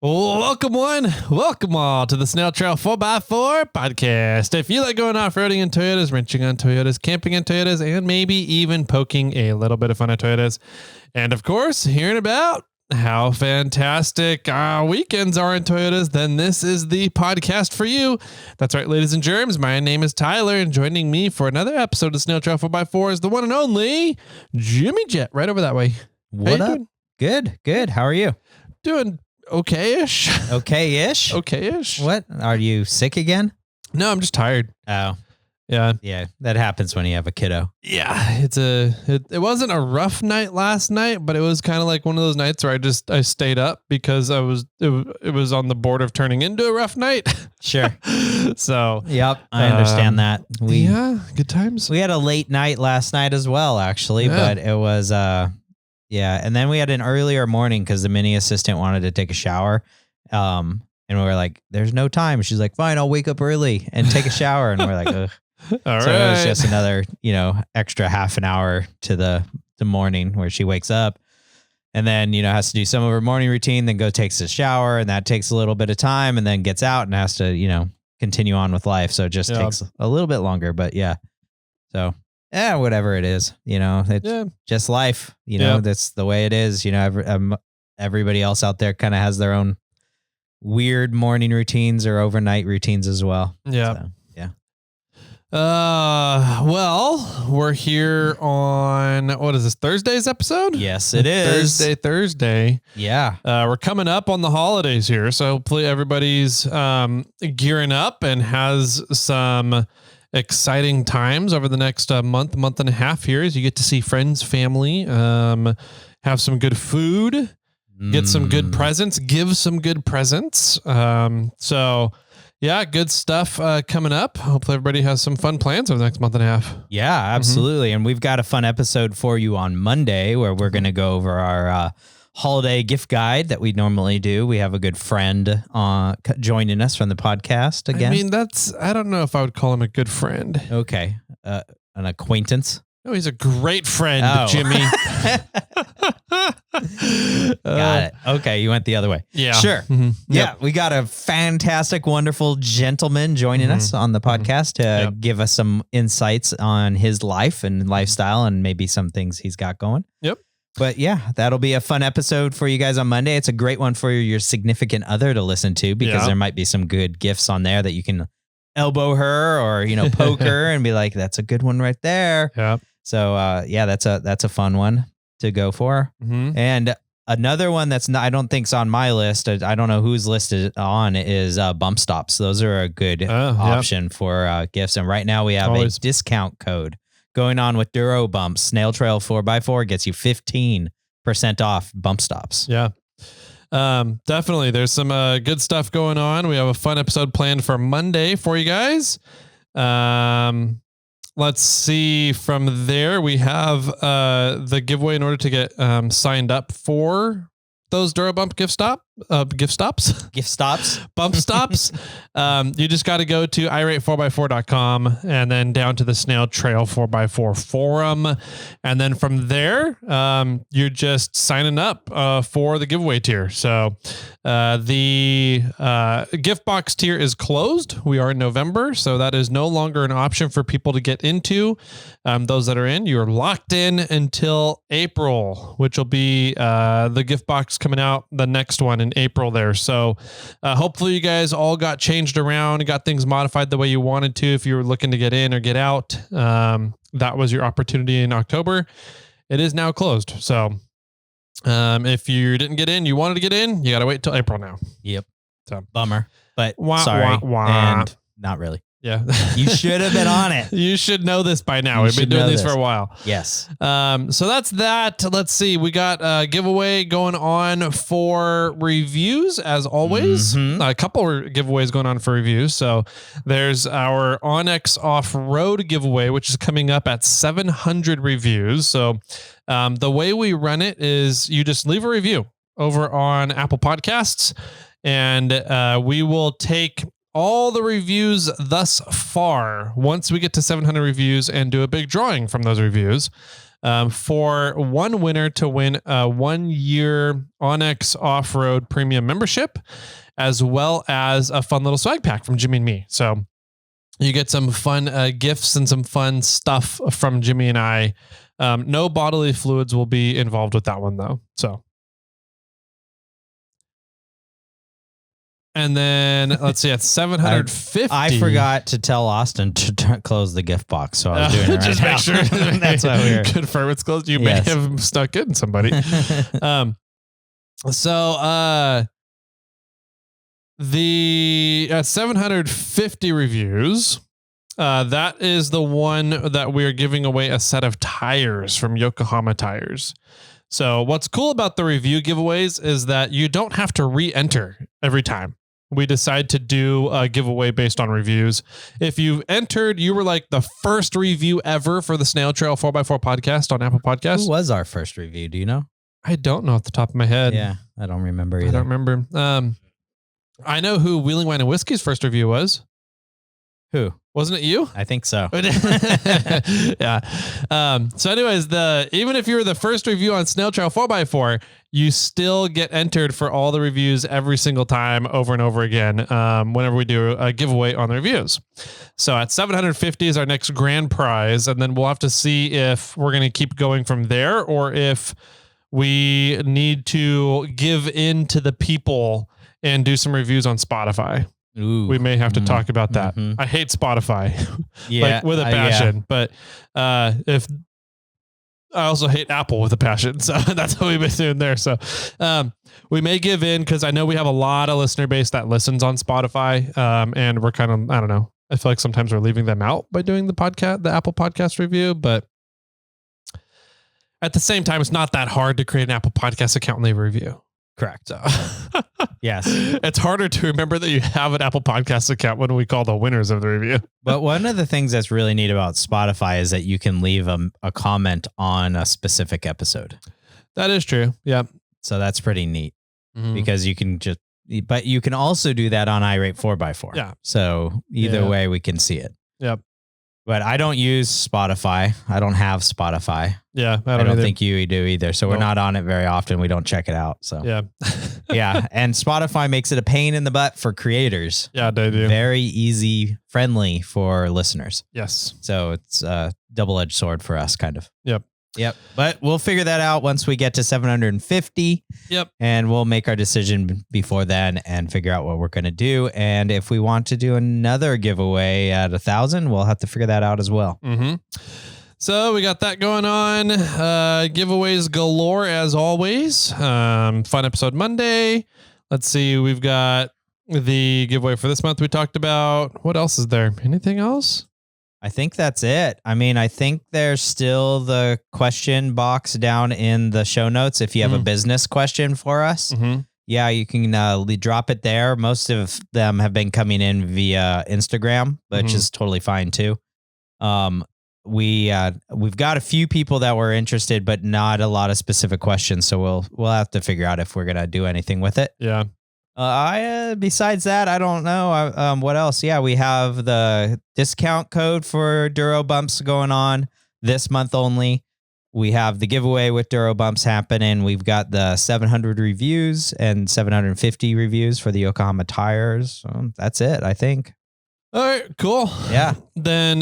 Welcome all to the SnailTrail4x4 podcast. If you like going off-roading in Toyotas, wrenching on Toyotas, camping in Toyotas, and maybe even poking a little bit of fun at Toyotas, and of course, hearing about how fantastic weekends are in Toyotas, then this is the podcast for you. That's right, ladies and germs. My name is Tyler, and joining me for another episode of SnailTrail4x4 is the one and only Jimmy Jet, right over that way. What up? Doing? Good. How are you? Doing okay-ish. Okay-ish? Okay-ish. What? Are you sick again? No, I'm just tired. Oh. Yeah. Yeah, that happens when you have a kiddo. Yeah, it wasn't a rough night last night, but it was kind of like one of those nights where I stayed up because it was on the border of turning into a rough night. Sure. So, yep, I understand that. Good times. We had a late night last night as well, actually, but it was and then we had an earlier morning because the mini assistant wanted to take a shower. And we were like, there's no time. She's like, fine, I'll wake up early and take a shower. And we're like, ugh. All so right. it was just another, extra half an hour to the morning where she wakes up and then, has to do some of her morning routine, then takes a shower, and that takes a little bit of time, and then gets out and has to, continue on with life. So it just takes a little bit longer, but yeah. So whatever it is, it's just life, that's the way it is. Everybody else out there kind of has their own weird morning routines or overnight routines as well. Yeah. So, yeah. Well, we're here on, what is this, Thursday's episode? Yes, it is. Thursday. Yeah. We're coming up on the holidays here, so hopefully everybody's gearing up and has some exciting times over the next month and a half here as you get to see friends, family, have some good food, get some good presents, give some good presents. So yeah, good stuff coming up. Hopefully everybody has some fun plans over the next month and a half. Yeah, absolutely. And we've got a fun episode for you on Monday where we're going to go over our holiday gift guide that we normally do. We have a good friend joining us from the podcast again. I mean, I don't know if I would call him a good friend. Okay. An acquaintance. No, he's a great friend, Jimmy. Got it. Okay, you went the other way. Yeah. Sure. Mm-hmm. Yeah, we got a fantastic, wonderful gentleman joining us on the podcast to give us some insights on his life and lifestyle and maybe some things he's got going. Yep. But yeah, that'll be a fun episode for you guys on Monday. It's a great one for your significant other to listen to because there might be some good gifts on there that you can elbow her or, poke her and be like, that's a good one right there. Yeah. So that's a fun one to go for. Mm-hmm. And another one that's not, I don't think's on my list. I don't know who's listed on is bump stops. Those are a good option for gifts. And right now we have a discount code going on with Duro Bumps. SnailTrail4x4 gets you 15% off bump stops. Yeah. Definitely. There's some good stuff going on. We have a fun episode planned for Monday for you guys. Let's see from there. We have the giveaway in order to get signed up for those Durabump gift stops, bump stops. You just got to go to irate4x4.com and then down to the SnailTrail4x4 forum. And then from there, you're just signing up for the giveaway tier. So the gift box tier is closed. We are in November, so that is no longer an option for people to get into. Those that are in, you're locked in until April, which will be the gift box coming out the next one in April there. So hopefully you guys all got changed around and got things modified the way you wanted to. If you were looking to get in or get out, that was your opportunity in October. It is now closed. So if you didn't get in, you wanted to get in, you got to wait till April now. Yep. So bummer, but sorry. And not really. Yeah. You should have been on it. You should know this by now. We've been doing these for a while. Yes. So that's that. Let's see. We got a giveaway going on for reviews as always. Mm-hmm. A couple of giveaways going on for reviews. So there's our Onyx off-road giveaway, which is coming up at 700 reviews. So the way we run it is you just leave a review over on Apple Podcasts and we will take all the reviews thus far once we get to 700 reviews and do a big drawing from those reviews. for one winner to win a 1-year Onyx Off-Road Premium membership, as well as a fun little swag pack from Jimmy and me. So you get some fun gifts and some fun stuff from Jimmy and I. No bodily fluids will be involved with that one, though. So, and then let's see, it's 750. I forgot to tell Austin to close the gift box, so I was doing it right just now. make sure That's why we were confirm it's closed. You may have stuck in somebody. The 750 reviews. That is the one that we're giving away a set of tires from Yokohama Tires. So what's cool about the review giveaways is that you don't have to re-enter every time. We decide to do a giveaway based on reviews. If you've entered, you were like the first review ever for the Snail Trail 4x4 podcast on Apple Podcasts. Who was our first review? Do you know? I don't know off the top of my head. Yeah, I don't remember either. I don't remember. I know who Wheeling Wine and Whiskey's first review was. Who? Wasn't it you? I think so. Yeah. So anyways, even if you were the first review on Snail Trail 4x4, you still get entered for all the reviews every single time over and over again whenever we do a giveaway on the reviews. So at 750 is our next grand prize. And then we'll have to see if we're going to keep going from there or if we need to give in to the people and do some reviews on Spotify. Ooh. We may have to talk about that. Mm-hmm. I hate Spotify, Yeah, like with a passion, but if I also hate Apple with a passion, so that's what we've been doing there. So we may give in because I know we have a lot of listener base that listens on Spotify, and we're kind of, I don't know. I feel like sometimes we're leaving them out by doing the Apple Podcast review, but at the same time, it's not that hard to create an Apple Podcast account and leave a review. Correct. So yes, it's harder to remember that you have an Apple Podcast account when we call the winners of the review. But one of the things that's really neat about Spotify is that you can leave a comment on a specific episode. That is true. Yeah. So that's pretty neat because you can but you can also do that on iRate 4x4. Yeah. So either way, we can see it. Yep. But I don't use Spotify. I don't have Spotify. Yeah. I don't think you do either. So we're not on it very often. We don't check it out. So yeah. Yeah. And Spotify makes it a pain in the butt for creators. Yeah, they do. Very easy, friendly for listeners. Yes. So it's a double-edged sword for us, kind of. Yep. But we'll figure that out once we get to 750. Yep. And we'll make our decision before then and figure out what we're going to do. And if we want to do another giveaway at 1,000, we'll have to figure that out as well. Mm-hmm. So we got that going on. Giveaways galore as always. Fun episode Monday. Let's see. We've got the giveaway for this month we talked about. What else is there? Anything else? I think that's it. I mean, I think there's still the question box down in the show notes. If you have a business question for us, yeah, you can drop it there. Most of them have been coming in via Instagram, which is totally fine too. We've got a few people that were interested, but not a lot of specific questions. So we'll have to figure out if we're gonna do anything with it. Yeah. Besides that, I don't know. What else? Yeah, we have the discount code for Duro Bumps going on this month only. We have the giveaway with Duro Bumps happening. We've got the 700 reviews and 750 reviews for the Yokohama tires. So that's it, I think. All right, cool. Yeah. Then,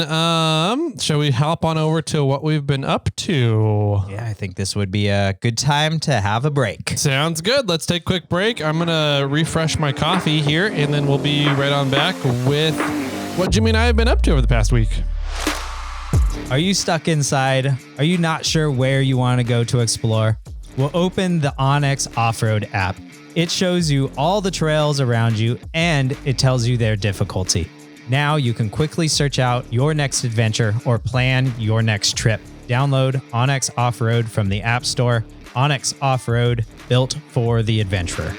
shall we hop on over to what we've been up to? Yeah, I think this would be a good time to have a break. Sounds good. Let's take a quick break. I'm going to refresh my coffee here, and then we'll be right on back with what Jimmy and I have been up to over the past week. Are you stuck inside? Are you not sure where you want to go to explore? Well, open the Onyx Off-Road app. It shows you all the trails around you, and it tells you their difficulty. Now you can quickly search out your next adventure or plan your next trip. Download Onyx Off-Road from the App Store. Onyx Off-Road, built for the adventurer.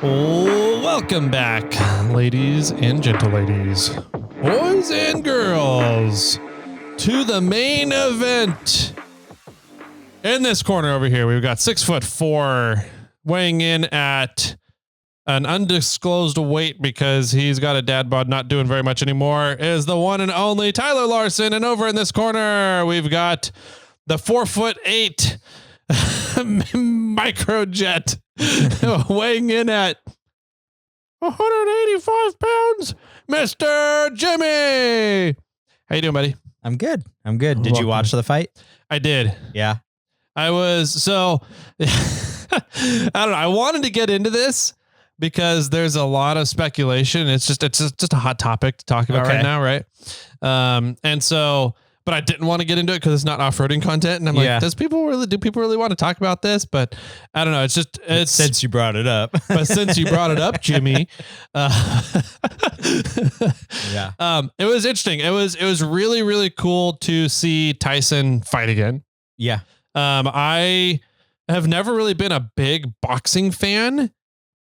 Welcome back, ladies and gentle ladies, boys and girls, to the main event. In this corner over here, we've got 6'4", weighing in at an undisclosed weight because he's got a dad bod not doing very much anymore, is the one and only Tyler Larson. And over in this corner, we've got the 4'8" microjet weighing in at 185 pounds, Mr. Jimmy. How you doing, buddy? I'm good. Did you watch the fight? I did. Yeah. I was so I don't know. I wanted to get into this because there's a lot of speculation. It's just a hot topic to talk about right now, right? And so, but I didn't want to get into it because it's not off-roading content. And I'm like, do people really want to talk about this? But I don't know. It's since you brought it up. But since you brought it up, Jimmy, it was interesting. It was really, really cool to see Tyson fight again. Yeah. I have never really been a big boxing fan,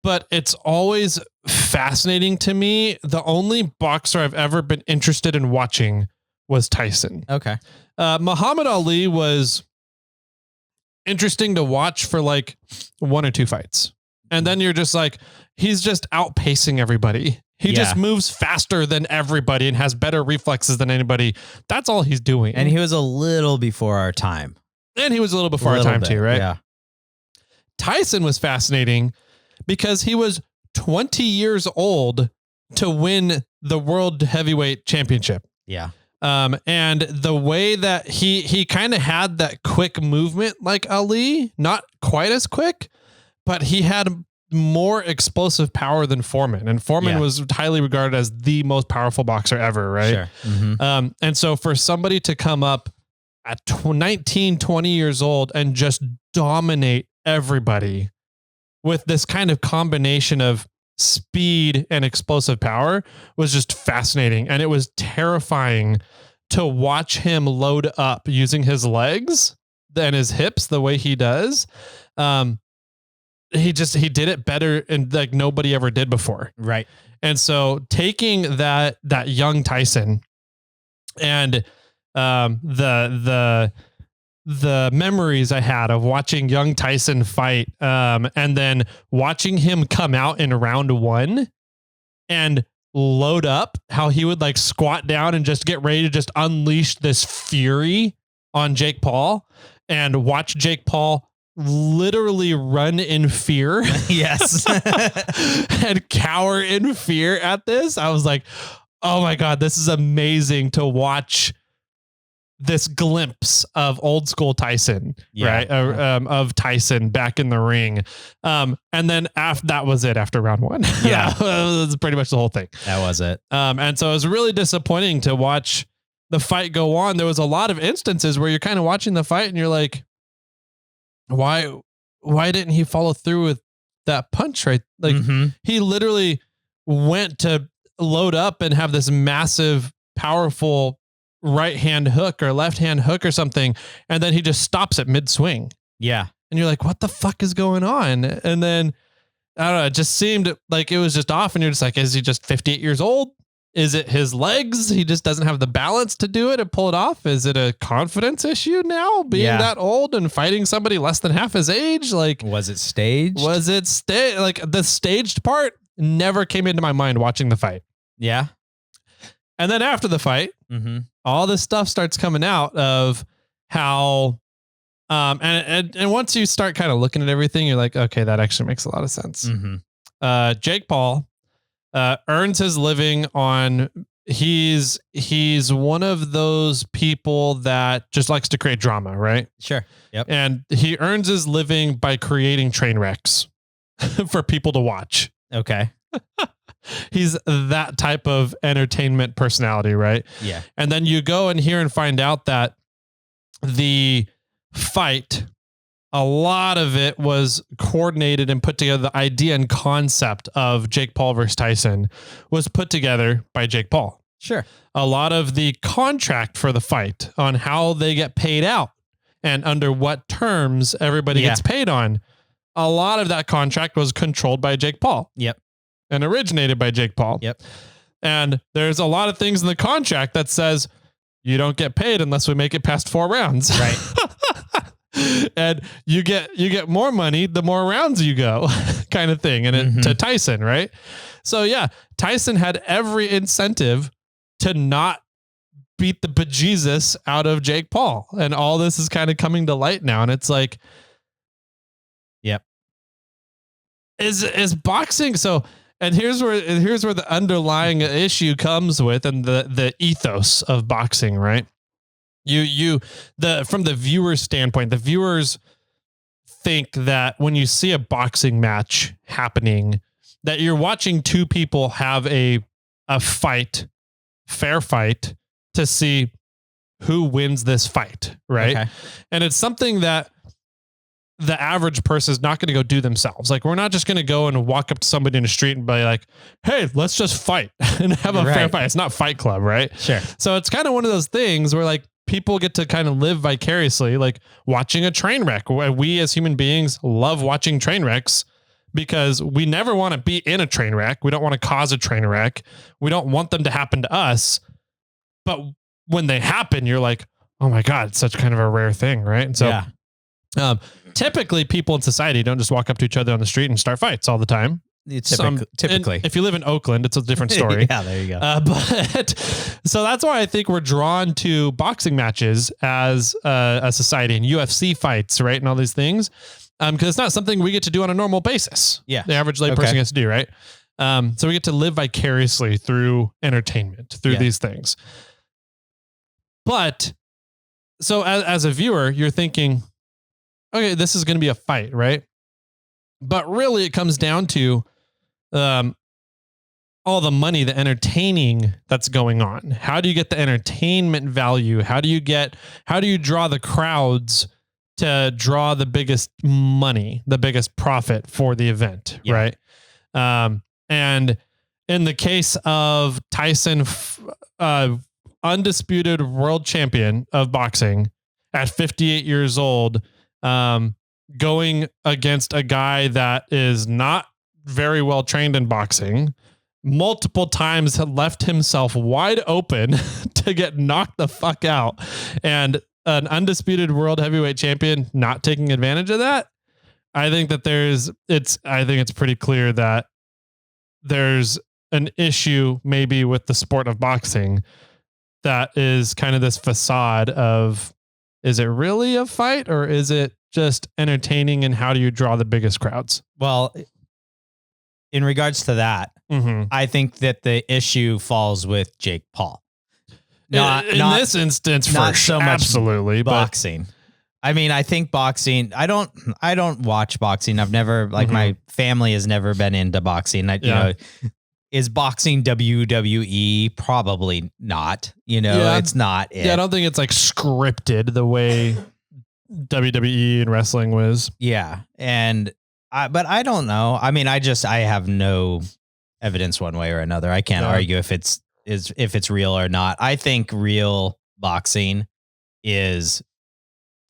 but it's always fascinating to me. The only boxer I've ever been interested in watching was Tyson. Okay. Muhammad Ali was interesting to watch for like 1 or 2 fights. And then you're just like, he's just outpacing everybody. He just moves faster than everybody and has better reflexes than anybody. That's all he's doing. And he was a little before our time. And he was a little before our time too, right? Yeah. Tyson was fascinating because he was 20 years old to win the world heavyweight championship. Yeah. And the way that he kind of had that quick movement like Ali, not quite as quick, but he had more explosive power than Foreman. And Foreman was highly regarded as the most powerful boxer ever, right? Sure. Mm-hmm. And so for somebody to come up at 19, 20 years old and just dominate everybody with this kind of combination of speed and explosive power was just fascinating. And it was terrifying to watch him load up using his legs and his hips the way he does. He did it better and like nobody ever did before. Right. And so taking that young Tyson and the memories I had of watching young Tyson fight, and then watching him come out in round 1 and load up, how he would like squat down and just get ready to just unleash this fury on Jake Paul, and watch Jake Paul literally run in fear. Yes. And cower in fear at this. I was like, oh my God, this is amazing to watch this glimpse of old school Tyson, right? Of Tyson back in the ring. And then that was it after round 1. Yeah. That was pretty much the whole thing. That was it. And so it was really disappointing to watch the fight go on. There was a lot of instances where you're kind of watching the fight and you're like, why didn't he follow through with that punch, right? Like he literally went to load up and have this massive, powerful right hand hook or left hand hook or something. And then he just stops at mid swing. Yeah. And you're like, what the fuck is going on? And then I don't know, it just seemed like it was just off. And you're just like, is he just 58 years old? Is it his legs? He just doesn't have the balance to do it and pull it off. Is it a confidence issue now being that old and fighting somebody less than half his age? Like, was it staged? Like the staged part never came into my mind watching the fight. Yeah. And then after the fight, all this stuff starts coming out of how, and once you start kind of looking at everything, you're like, okay, that actually makes a lot of sense. Jake Paul earns his living on, he's one of those people that just likes to create drama, right? Sure. Yep. And he earns his living by creating train wrecks for people to watch. Okay. He's that type of entertainment personality, right? Yeah. And then you go and hear and find out that the fight, a lot of it was coordinated and put together. The idea and concept of Jake Paul versus Tyson was put together by Jake Paul. Sure. A lot of the contract for the fight on how they get paid out and under what terms everybody gets paid on. A lot of that contract was controlled by Jake Paul. Yep. And originated by Jake Paul. Yep. And there's a lot of things in the contract that says you don't get paid unless we make it past 4 rounds. Right. and you get more money the more rounds you go, kind of thing. And to Tyson, right? So yeah, Tyson had every incentive to not beat the bejesus out of Jake Paul, and all this is kind of coming to light now. And it's like, yep, is boxing so? And here's where the underlying issue comes with, and the ethos of boxing, right? From the viewer's standpoint, the viewers think that when you see a boxing match happening, that you're watching two people have a fair fight to see who wins this fight, right? Okay. And it's something that the average person is not going to go do themselves. Like, we're not just going to go and walk up to somebody in the street and be like, hey, let's just fight and have a fair fight. It's not Fight Club, right? Sure. So it's kind of one of those things where like people get to kind of live vicariously, like watching a train wreck. We as human beings love watching train wrecks because we never want to be in a train wreck. We don't want to cause a train wreck. We don't want them to happen to us. But when they happen, you're like, oh my God, it's such kind of a rare thing, right? And so typically people in society don't just walk up to each other on the street and start fights all the time. Typically. If you live in Oakland, it's a different story. Yeah, there you go. But so that's why I think we're drawn to boxing matches as a society, and UFC fights, right? And all these things. Because it's not something we get to do on a normal basis. Yeah. The average layperson gets to do, right? So we get to live vicariously through entertainment, through these things. But so as a viewer, you're thinking, okay, this is going to be a fight, right? But really it comes down to all the money, the entertaining that's going on. How do you get the entertainment value? How do you draw the crowds to draw the biggest money, the biggest profit for the event, right? And in the case of Tyson, undisputed world champion of boxing at 58 years old, going against a guy that is not very well trained in boxing, multiple times had left himself wide open to get knocked the fuck out, and an undisputed world heavyweight champion not taking advantage of that. I think that I think it's pretty clear that there's an issue maybe with the sport of boxing that is kind of this facade of, is it really a fight or is it just entertaining, and how do you draw the biggest crowds? Well, in regards to that, I think that the issue falls with Jake Paul. Not this instance, not so much absolutely boxing. I mean, I think boxing, I don't watch boxing. I've never, my family has never been into boxing. You know, is boxing WWE? Probably not. It's not. Yeah, I don't think it's like scripted the way WWE and wrestling was. Yeah. But I don't know. I mean, I have no evidence one way or another. I can't argue if it's real or not. I think real boxing is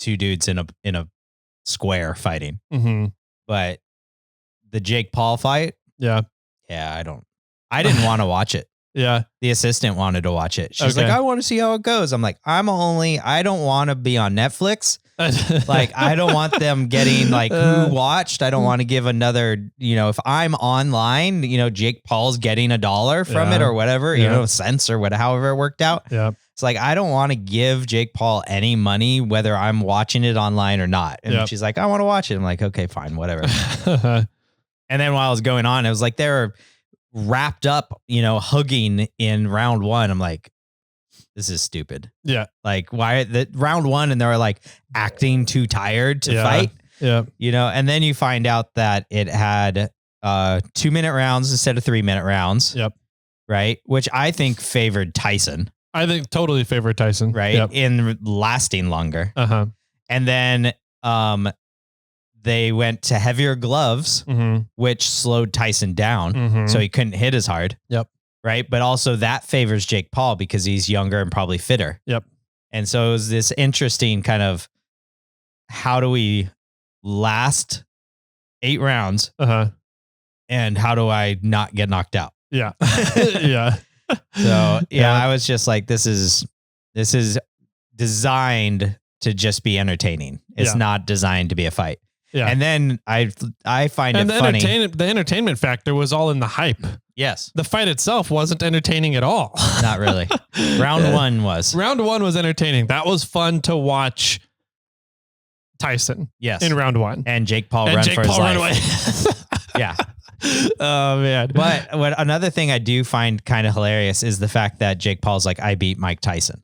two dudes in a square fighting. But the Jake Paul fight, I didn't want to watch it. Yeah. The assistant wanted to watch it. She's like, I want to see how it goes. I'm like, I don't want to be on Netflix. Like, I don't want them getting who watched. I don't want to give another, if I'm online, Jake Paul's getting $1 from it or whatever, cents or however it worked out. Yeah. It's like, I don't want to give Jake Paul any money, whether I'm watching it online or not. And she's like, I want to watch it. I'm like, okay, fine, whatever. And then while it was going on, it was like, they're wrapped up, hugging in round one. I'm like, this is stupid. Yeah. Like, why the round one and they're like acting too tired to fight. Yeah. And then you find out that it had 2-minute rounds instead of 3-minute rounds. Yep. Right. Which I think favored Tyson. I think totally favored Tyson. Right. Yep. In lasting longer. And then they went to heavier gloves, which slowed Tyson down. So he couldn't hit as hard. Yep. Right. But also that favors Jake Paul because he's younger and probably fitter. Yep. And so it was this interesting kind of, how do we last 8 rounds? And how do I not get knocked out? Yeah. Yeah. So I was just like, this is designed to just be entertaining. It's not designed to be a fight. Yeah. And then I find it funny. The entertainment factor was all in the hype. Yes. The fight itself wasn't entertaining at all. Not really. Round one was. Round one was entertaining. That was fun to watch Tyson. Yes. In round one. And Jake Paul run for his life. Yeah. Oh, man. But what another thing I do find kind of hilarious is the fact that Jake Paul's like, I beat Mike Tyson.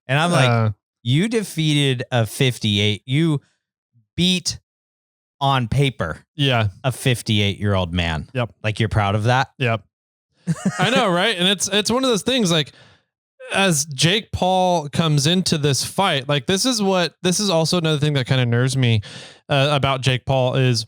And I'm like, you defeated a 58. You beat on paper a 58-year-old man. Yep. Like, you're proud of that? Yep. I know, right? And it's one of those things, like, as Jake Paul comes into this fight, like, this is also another thing that kind of nerves me about Jake Paul is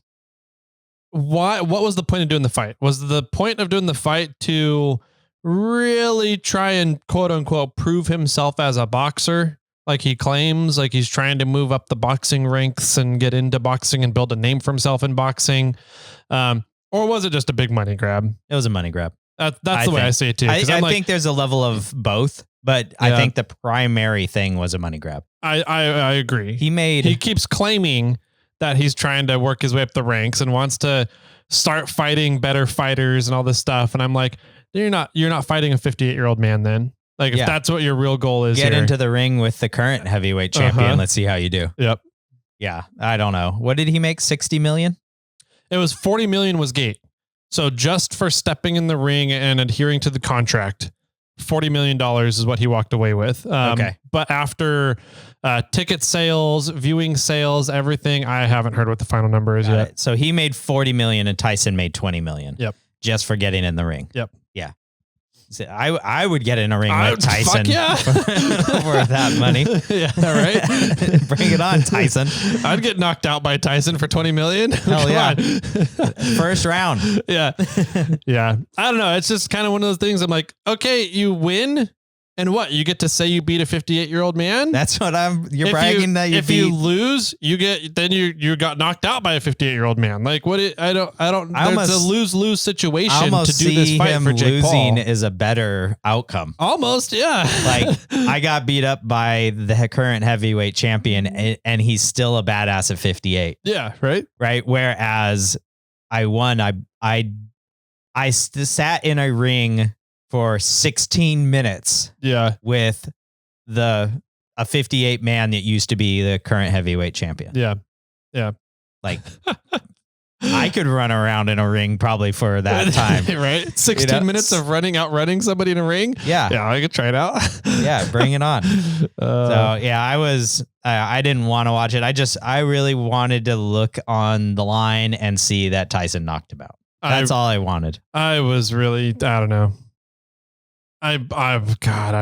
what was the point of doing the fight? Was the point of doing the fight to really try and quote unquote prove himself as a boxer? Like he claims, like he's trying to move up the boxing ranks and get into boxing and build a name for himself in boxing. Or was it just a big money grab? It was a money grab. That's the way I see it too. I think there's a level of both, but I think the primary thing was a money grab. I agree. He keeps claiming that he's trying to work his way up the ranks and wants to start fighting better fighters and all this stuff. And I'm like, you're not fighting a 58-year-old man then. Like if that's what your real goal is, get into the ring with the current heavyweight champion. Let's see how you do. Yep. Yeah. I don't know. What did he make? 60 million? It was 40 million was gate. So just for stepping in the ring and adhering to the contract, $40 million is what he walked away with. Okay. But after ticket sales, viewing sales, everything, I haven't heard what the final number is yet. So he made 40 million and Tyson made 20 million. Yep. Just for getting in the ring. Yep. Yeah. So I would get in a ring with Tyson for that money. Yeah, right. Bring it on, Tyson. I'd get knocked out by Tyson for 20 million. Hell yeah. First round. Yeah. Yeah. I don't know. It's just kind of one of those things. I'm like, okay, you win. And what? You get to say you beat a 58-year-old man? That's what you're bragging that you beat. If you lose, you got knocked out by a 58-year-old man. Like what? There's a lose-lose situation to do this fight for Jake Paul. Losing is a better outcome. Almost, yeah. Like I got beat up by the current heavyweight champion and he's still a badass at 58. Yeah, right? Right. Whereas I won, I sat in a ring for 16 minutes. Yeah. With a 58 man that used to be the current heavyweight champion. Yeah. Yeah. Like I could run around in a ring probably for that time. Right. 16 minutes of outrunning somebody in a ring. Yeah. Yeah. I could try it out. Yeah. Bring it on. So yeah, I didn't want to watch it. I really wanted to look on the line and see that Tyson knocked him out. That's all I wanted. I was really, I don't know. I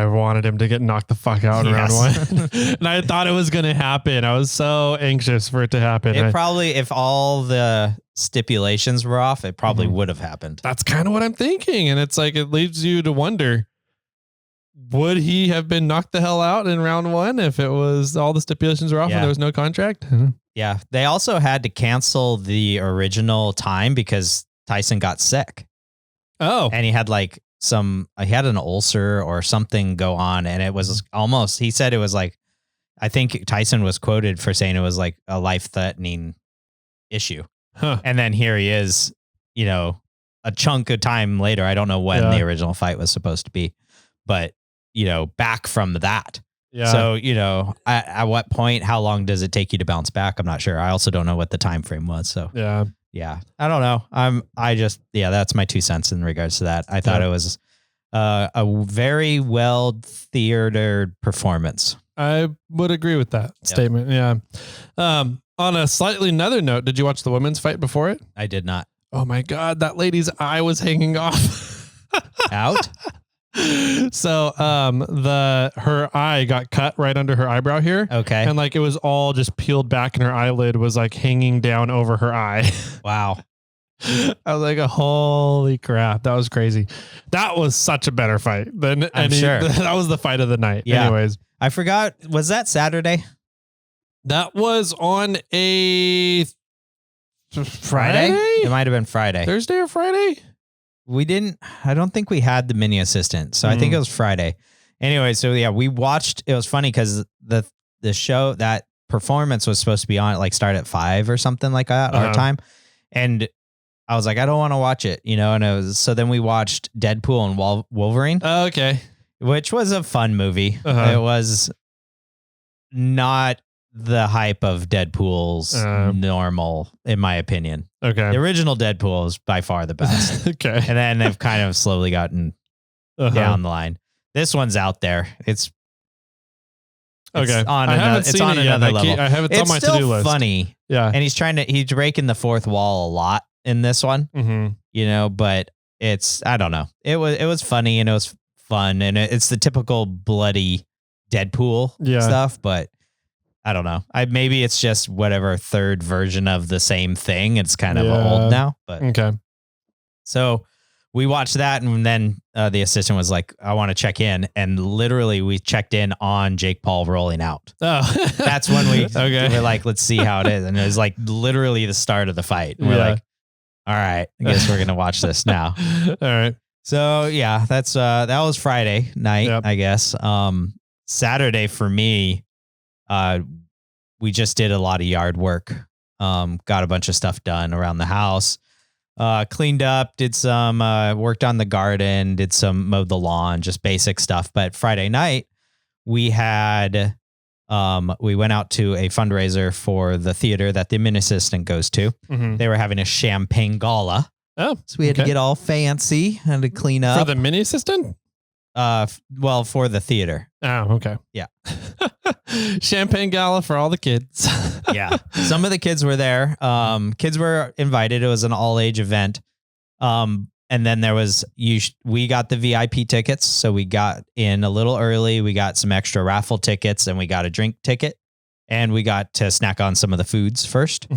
wanted him to get knocked the fuck out in round one. And I thought it was going to happen. I was so anxious for it to happen. If all the stipulations were off, it probably would have happened. That's kind of what I'm thinking. And it's like, it leaves you to wonder, would he have been knocked the hell out in round one if it was all the stipulations were off and there was no contract? Yeah. They also had to cancel the original time because Tyson got sick. Oh. And he had he had an ulcer or something go on. And it was almost, he said it was like, I think Tyson was quoted for saying it was like a life-threatening issue. Huh. And then here he is, a chunk of time later. I don't know when the original fight was supposed to be, but, back from that. Yeah. So, at what point, how long does it take you to bounce back? I'm not sure. I also don't know what the time frame was. So yeah, I don't know. That's my 2 cents in regards to that. I thought it was a very well theatered performance. I would agree with that statement. Yeah. On a slightly another note, did you watch the women's fight before it? I did not. Oh my God, that lady's eye was hanging off. Out? So her eye got cut right under her eyebrow here. Okay. And it was all just peeled back and her eyelid was hanging down over her eye. Wow. I was like, holy crap. That was crazy. That was such a better fight than sure. That was the fight of the night. Yeah. Anyways. I forgot. Was that Saturday? That was on a Friday? It might have been Friday. Thursday or Friday? I don't think we had the mini assistant. So I think it was Friday. Anyway, so yeah, we watched, it was funny because the show, that performance was supposed to be on, like start at 5 or something like that, our time. And I was like, I don't want to watch it, you know? And so then we watched Deadpool and Wolverine. Oh, okay. Which was a fun movie. It was not the hype of Deadpool's normal, in my opinion. Okay. The original Deadpool is by far the best. Okay. And then they've kind of slowly gotten down the line. This one's out there. It's okay. on I haven't seen on it yet. another level. I have it on my to-do list. It's funny. Yeah. And he's breaking the fourth wall a lot in this one, you know, but I don't know. It was funny and it was fun. And it's the typical bloody Deadpool stuff, but I don't know. Maybe it's just whatever third version of the same thing. It's kind of old now, but okay. So we watched that, and then the assistant was like, I want to check in. And literally we checked in on Jake Paul rolling out. Oh, that's when we're like, let's see how it is. And it was like literally the start of the fight. And we're like, all right, I guess we're going to watch this now. All right. So yeah, that was Friday night, I guess. Saturday for me, we just did a lot of yard work. Got a bunch of stuff done around the house. Cleaned up, did some, worked on the garden, did some mowed the lawn, just basic stuff. But Friday night we had, we went out to a fundraiser for the theater that the admin assistant goes to. They were having a champagne gala. Oh, so we had to get all fancy, had to clean up. For the mini assistant? Well, for the theater. Oh, okay. Yeah. Champagne gala for all the kids. Yeah. Some of the kids were there. Kids were invited. It was an all age event. And then there was, we got the VIP tickets. So we got in a little early. We got some extra raffle tickets and we got a drink ticket and we got to snack on some of the foods first.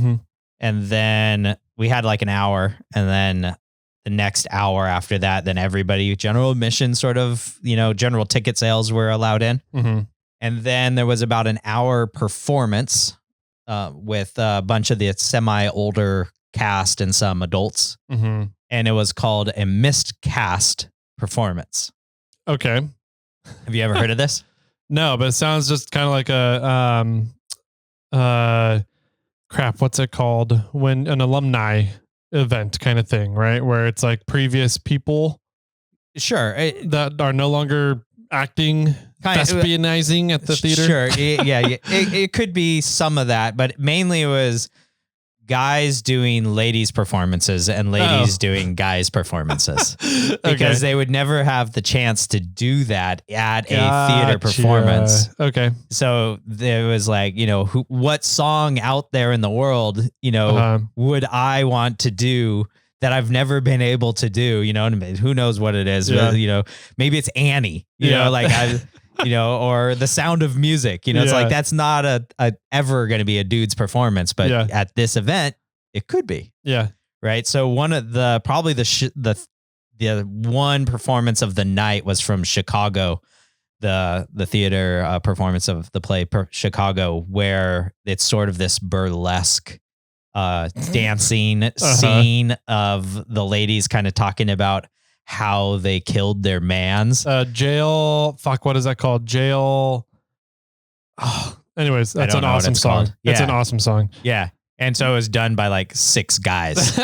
And then we had like an hour, and then the next hour after that, then everybody, general admission sort of, general ticket sales were allowed in. And then there was about an hour performance with a bunch of the semi-older cast and some adults. And it was called a missed cast performance. Okay. Have you ever heard of this? No, but it sounds just kind of like crap, what's it called? When an alumni event kind of thing, right? Where it's like previous people that are no longer acting, espionizing at the theater. Sure. It could be some of that, but mainly it was guys doing ladies performances and ladies doing guys performances because they would never have the chance to do that at a theater performance. Okay. So there was like, what song out there in the world, would I want to do that I've never been able to do, who knows what it is, but, maybe it's Annie, or The Sound of Music, it's like, that's not a ever going to be a dude's performance, but at this event, it could be. Yeah. Right. So one of probably the one performance of the night was from Chicago, the theater performance of the play Chicago, where it's sort of this burlesque dancing scene of the ladies kind of talking about how they killed their mans. Jail. Fuck, what is that called? Jail. Oh, anyways, that's an awesome song. Yeah. It's an awesome song. Yeah. And so it was done by like 6 guys.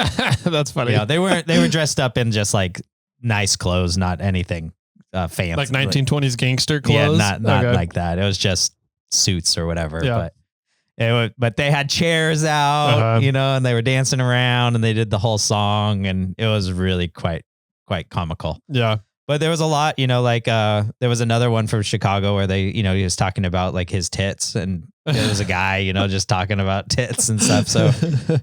That's funny. They were dressed up in just like nice clothes, not anything fancy. Like 1920s gangster clothes? Yeah, not like that. It was just suits or whatever. Yeah. But they had chairs out, and they were dancing around and they did the whole song, and it was really quite comical. Yeah. But there was a lot, there was another one from Chicago where they, he was talking about like his tits, and there was a guy, just talking about tits and stuff. So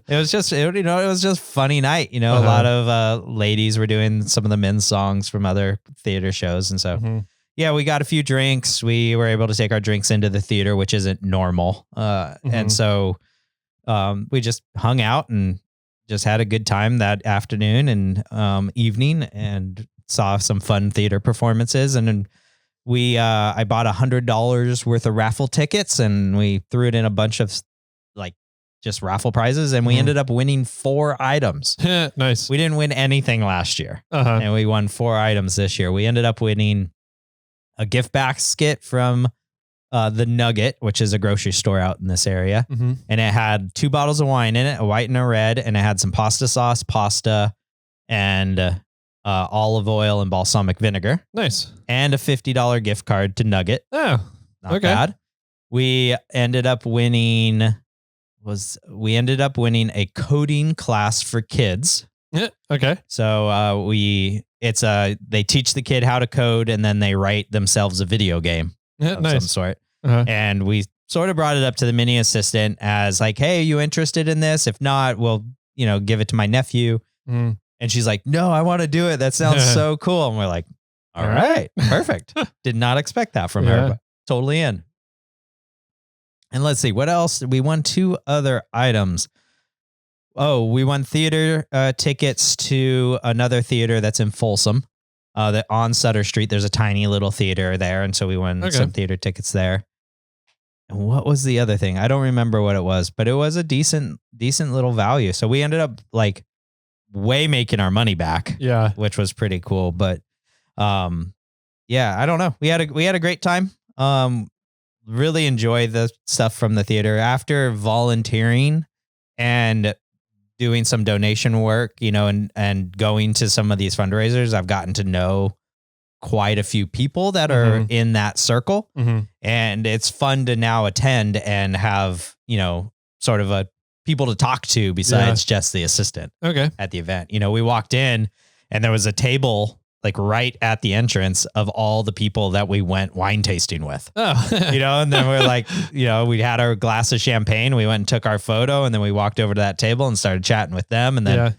it was just, it was just funny night, a lot of ladies were doing some of the men's songs from other theater shows. And so, yeah, we got a few drinks. We were able to take our drinks into the theater, which isn't normal. And so we just hung out and just had a good time that afternoon and evening, and saw some fun theater performances. And then I bought $100 worth of raffle tickets, and we threw it in a bunch of like just raffle prizes, and we ended up winning 4 items. Nice. We didn't win anything last year, and we won 4 items this year. We ended up winning a gift basket from the Nugget, which is a grocery store out in this area. Mm-hmm. And it had 2 bottles of wine in it, a white and a red. And it had some pasta sauce, pasta, and olive oil and balsamic vinegar. Nice. And a $50 gift card to Nugget. Oh, Not okay. bad. We ended up winning a coding class for kids. Yeah. Okay. So they teach the kid how to code, and then they write themselves a video game Yeah, of nice. some sort. Uh-huh. And we sort of brought it up to the mini assistant as like, hey, are you interested in this? If not, we'll, give it to my nephew. Mm. And she's like, no, I want to do it. That sounds so cool. And we're like, all right, perfect. Did not expect that from her, but totally in. And let's see, what else? We won 2 other items. Oh, we won theater tickets to another theater that's in Folsom. That on Sutter Street, there's a tiny little theater there. And so we won some theater tickets there. And what was the other thing? I don't remember what it was, but it was a decent little value. So we ended up like way making our money back. Yeah. Which was pretty cool. But I don't know. We had a great time. Really enjoy the stuff from the theater after volunteering and doing some donation work, and going to some of these fundraisers. I've gotten to know quite a few people that are in that circle, and it's fun to now attend and have, sort of people to talk to besides just the assistant at the event. We walked in and there was a table like right at the entrance of all the people that we went wine tasting with. Oh. And then we're like, we had our glass of champagne. We went and took our photo, and then we walked over to that table and started chatting with them. And then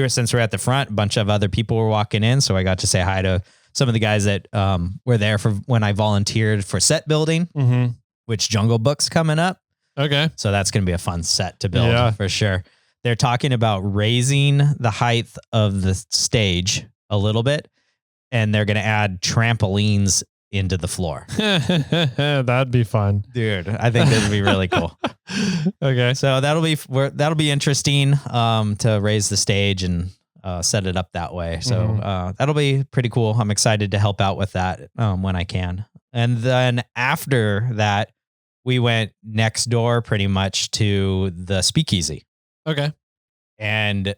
since we're at the front, a bunch of other people were walking in. So I got to say hi to some of the guys that were there for when I volunteered for set building, which Jungle Book's coming up. Okay. So that's going to be a fun set to build for sure. They're talking about raising the height of the stage a little bit, and they're going to add trampolines into the floor. That'd be fun. Dude, I think that'd be really cool. Okay. So that'll be interesting to raise the stage and set it up that way. So that'll be pretty cool. I'm excited to help out with that when I can. And then after that, we went next door pretty much to the speakeasy. Okay. And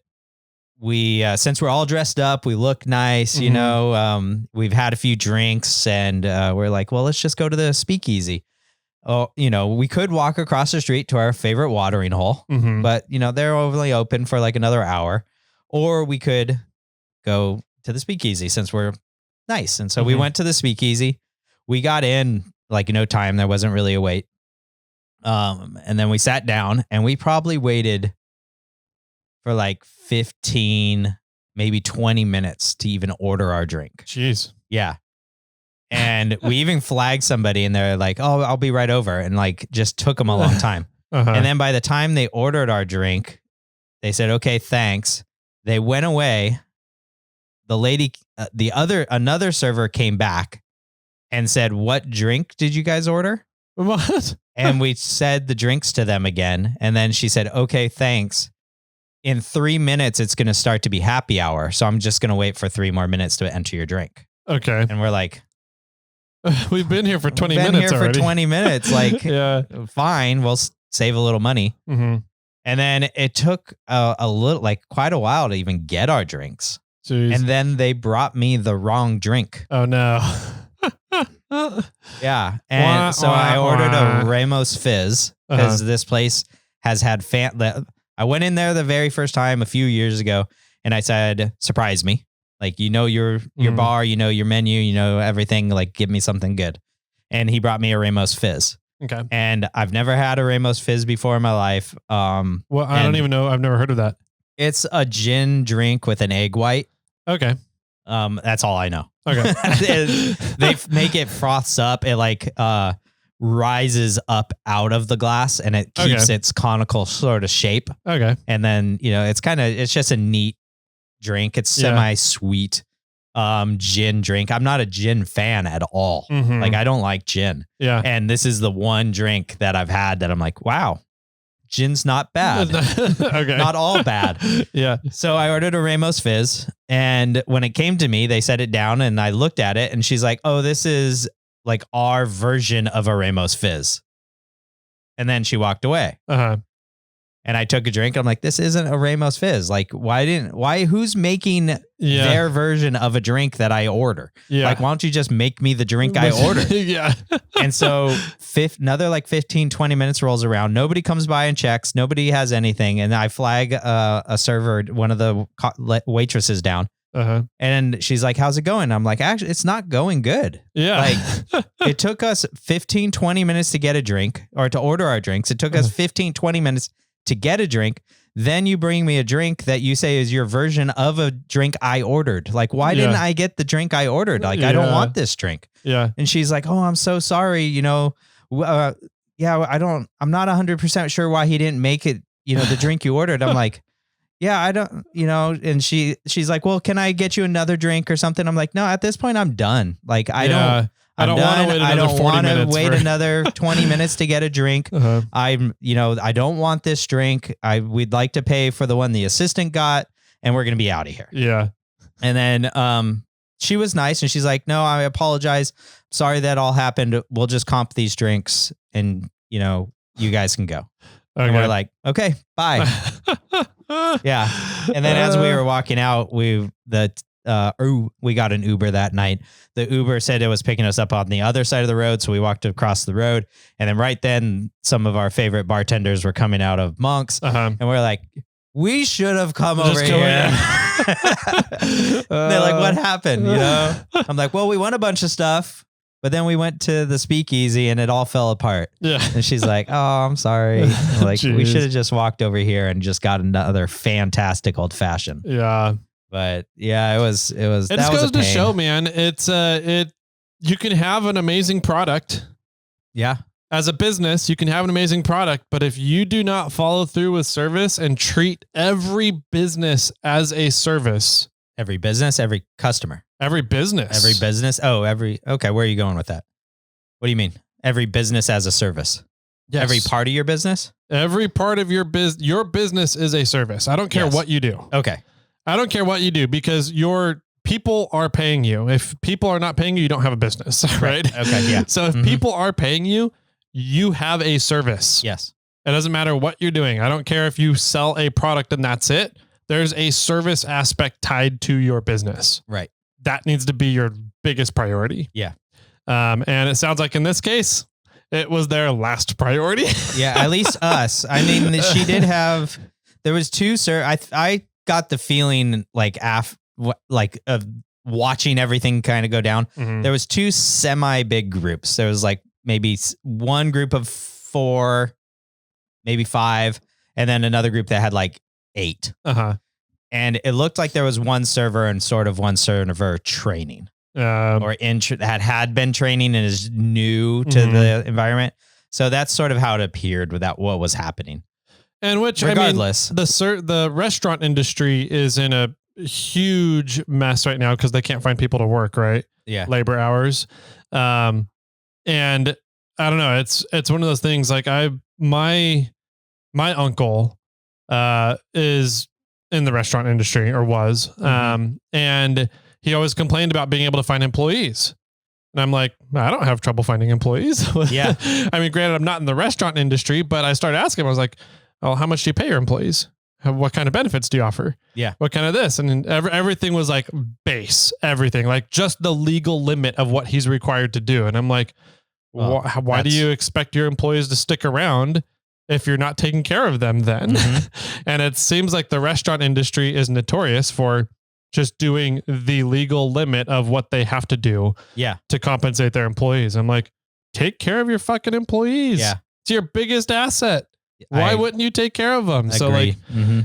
we, since we're all dressed up, we look nice, we've had a few drinks, and we're like, well, let's just go to the speakeasy. Oh, we could walk across the street to our favorite watering hole, but they're only open for like another hour, or we could go to the speakeasy since we're nice. And so we went to the speakeasy. We got in like no time. There wasn't really a wait. And then we sat down, and we probably waited for like 15, maybe 20 minutes to even order our drink. Jeez. Yeah. And we even flagged somebody, and they're like, oh, I'll be right over. And like, just took them a long time. And then by the time they ordered our drink, they said, okay, thanks. They went away. The lady, another server came back and said, what drink did you guys order? What? And we said the drinks to them again. And then she said, okay, thanks. In 3 minutes, it's going to start to be happy hour. So I'm just going to wait for 3 more minutes to enter your drink. Okay. And we're like, we've been here for 20 minutes minutes here already. for 20 minutes. Like, fine, we'll save a little money. And then it took a little, like quite a while to even get our drinks. Jeez. And then they brought me the wrong drink. Oh, no. Yeah. And so I ordered a Ramos Fizz because this place has had I went in there the very first time a few years ago, and I said, surprise me. Like, your bar, your menu, everything, like give me something good. And he brought me a Ramos Fizz. Okay. And I've never had a Ramos Fizz before in my life. Well, I don't even know. I've never heard of that. It's a gin drink with an egg white. Okay. That's all I know. Okay. They make it froths up. It like rises up out of the glass, and it keeps its conical sort of shape. Okay. And then, it's just a neat drink. It's semi-sweet gin drink. I'm not a gin fan at all. Like, I don't like gin. Yeah. And this is the one drink that I've had that I'm like, wow, gin's not bad. Okay. Not all bad. Yeah. So I ordered a Ramos Fizz, and when it came to me, they set it down, and I looked at it, and she's like, oh, this is like our version of a Ramos Fizz. And then she walked away. And I took a drink. I'm like, this isn't a Ramos Fizz. Like, who's making their version of a drink that I order? Like, why don't you just make me the drink I ordered? And so another like 15, 20 minutes rolls around. Nobody comes by and checks. Nobody has anything. And I flag a server, one of the waitresses down. And she's like, how's it going? I'm like, actually, it's not going good. Like it took us 15, 20 minutes to get a drink or to order our drinks. It took us 15, 20 minutes to get a drink. Then you bring me a drink that you say is your version of a drink I ordered. Like, why didn't I get the drink I ordered? Like, I don't want this drink. And she's like, oh, I'm so sorry. You know, I'm not 100% sure why he didn't make it, you know, the drink you ordered. I'm like, yeah, I don't, you know, and she's like, well, can I get you another drink or something? I'm like, no, at this point I'm done. Like, I don't want to wait another 20 minutes to get a drink. I don't want this drink. We'd like to pay for the one the assistant got, and we're going to be out of here. And then, she was nice and she's like, no, I apologize. Sorry that all happened. We'll just comp these drinks and, you know, you guys can go. And we're like, okay, bye. And then as we were walking out, we got an Uber that night. The Uber said it was picking us up on the other side of the road. So we walked across the road. And then right then, some of our favorite bartenders were coming out of Monk's. And we're like, we should have come over here. They're like, what happened? You know, I'm like, well, we won a bunch of stuff, but then we went to the speakeasy and it all fell apart. And she's like, oh, I'm sorry. I'm like, we should have just walked over here and just got another fantastic old fashioned. But yeah, it was. It just goes to show, man. You can have an amazing product. As a business, you can have an amazing product, but if you do not follow through with service and treat every business as a service, every business, every customer, every business. Oh, okay. Where are you going with that? What do you mean? Every business as a service? Yes. Every part of your business? Every part of your business is a service. I don't care what you do. Okay. I don't care what you do because your people are paying you. If people are not paying you, you don't have a business, right? Okay. Yeah. So if people are paying you, you have a service. Yes. It doesn't matter what you're doing. I don't care if you sell a product and that's it. There's a service aspect tied to your business. Right. That needs to be your biggest priority. Yeah. And it sounds like in this case, it was their last priority. Yeah. At least us. I mean, she did have, there was two, I got the feeling like of watching everything kind of go down. There was two semi big groups. There was like maybe one group of 4, maybe 5, and then another group that had like 8. And it looked like there was one server and sort of one server training or had been training and is new to the environment. So that's sort of how it appeared without what was happening. And which, regardless, I mean, the restaurant industry is in a huge mess right now because they can't find people to work, right? Yeah. Labor hours. And I don't know, it's one of those things like my uncle is in the restaurant industry or was, and he always complained about being able to find employees. And I'm like, I don't have trouble finding employees. Yeah. I mean, granted, I'm not in the restaurant industry, but I started asking him, I was like, oh, how much do you pay your employees? What kind of benefits do you offer? Yeah. What kind of this? And everything was like base, everything, like just the legal limit of what he's required to do. And I'm like, why do you expect your employees to stick around if you're not taking care of them then? And it seems like the restaurant industry is notorious for just doing the legal limit of what they have to do to compensate their employees. I'm like, take care of your fucking employees. Yeah. It's your biggest asset. Why wouldn't you take care of them? So like,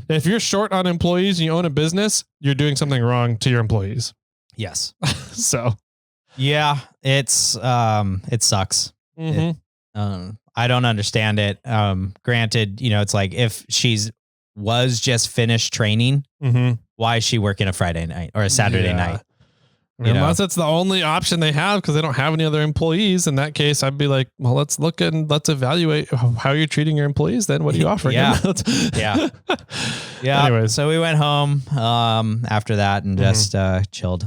if you're short on employees and you own a business, you're doing something wrong to your employees. Yes. So yeah, it sucks. I don't understand it. Granted, you know, it's like if was just finished training, why is she working a Friday night or a Saturday night? Unless it's the only option they have because they don't have any other employees. In that case, I'd be like, well, let's evaluate how you're treating your employees. Then what do you offer? Yeah. Anyways, so we went home after that and just chilled.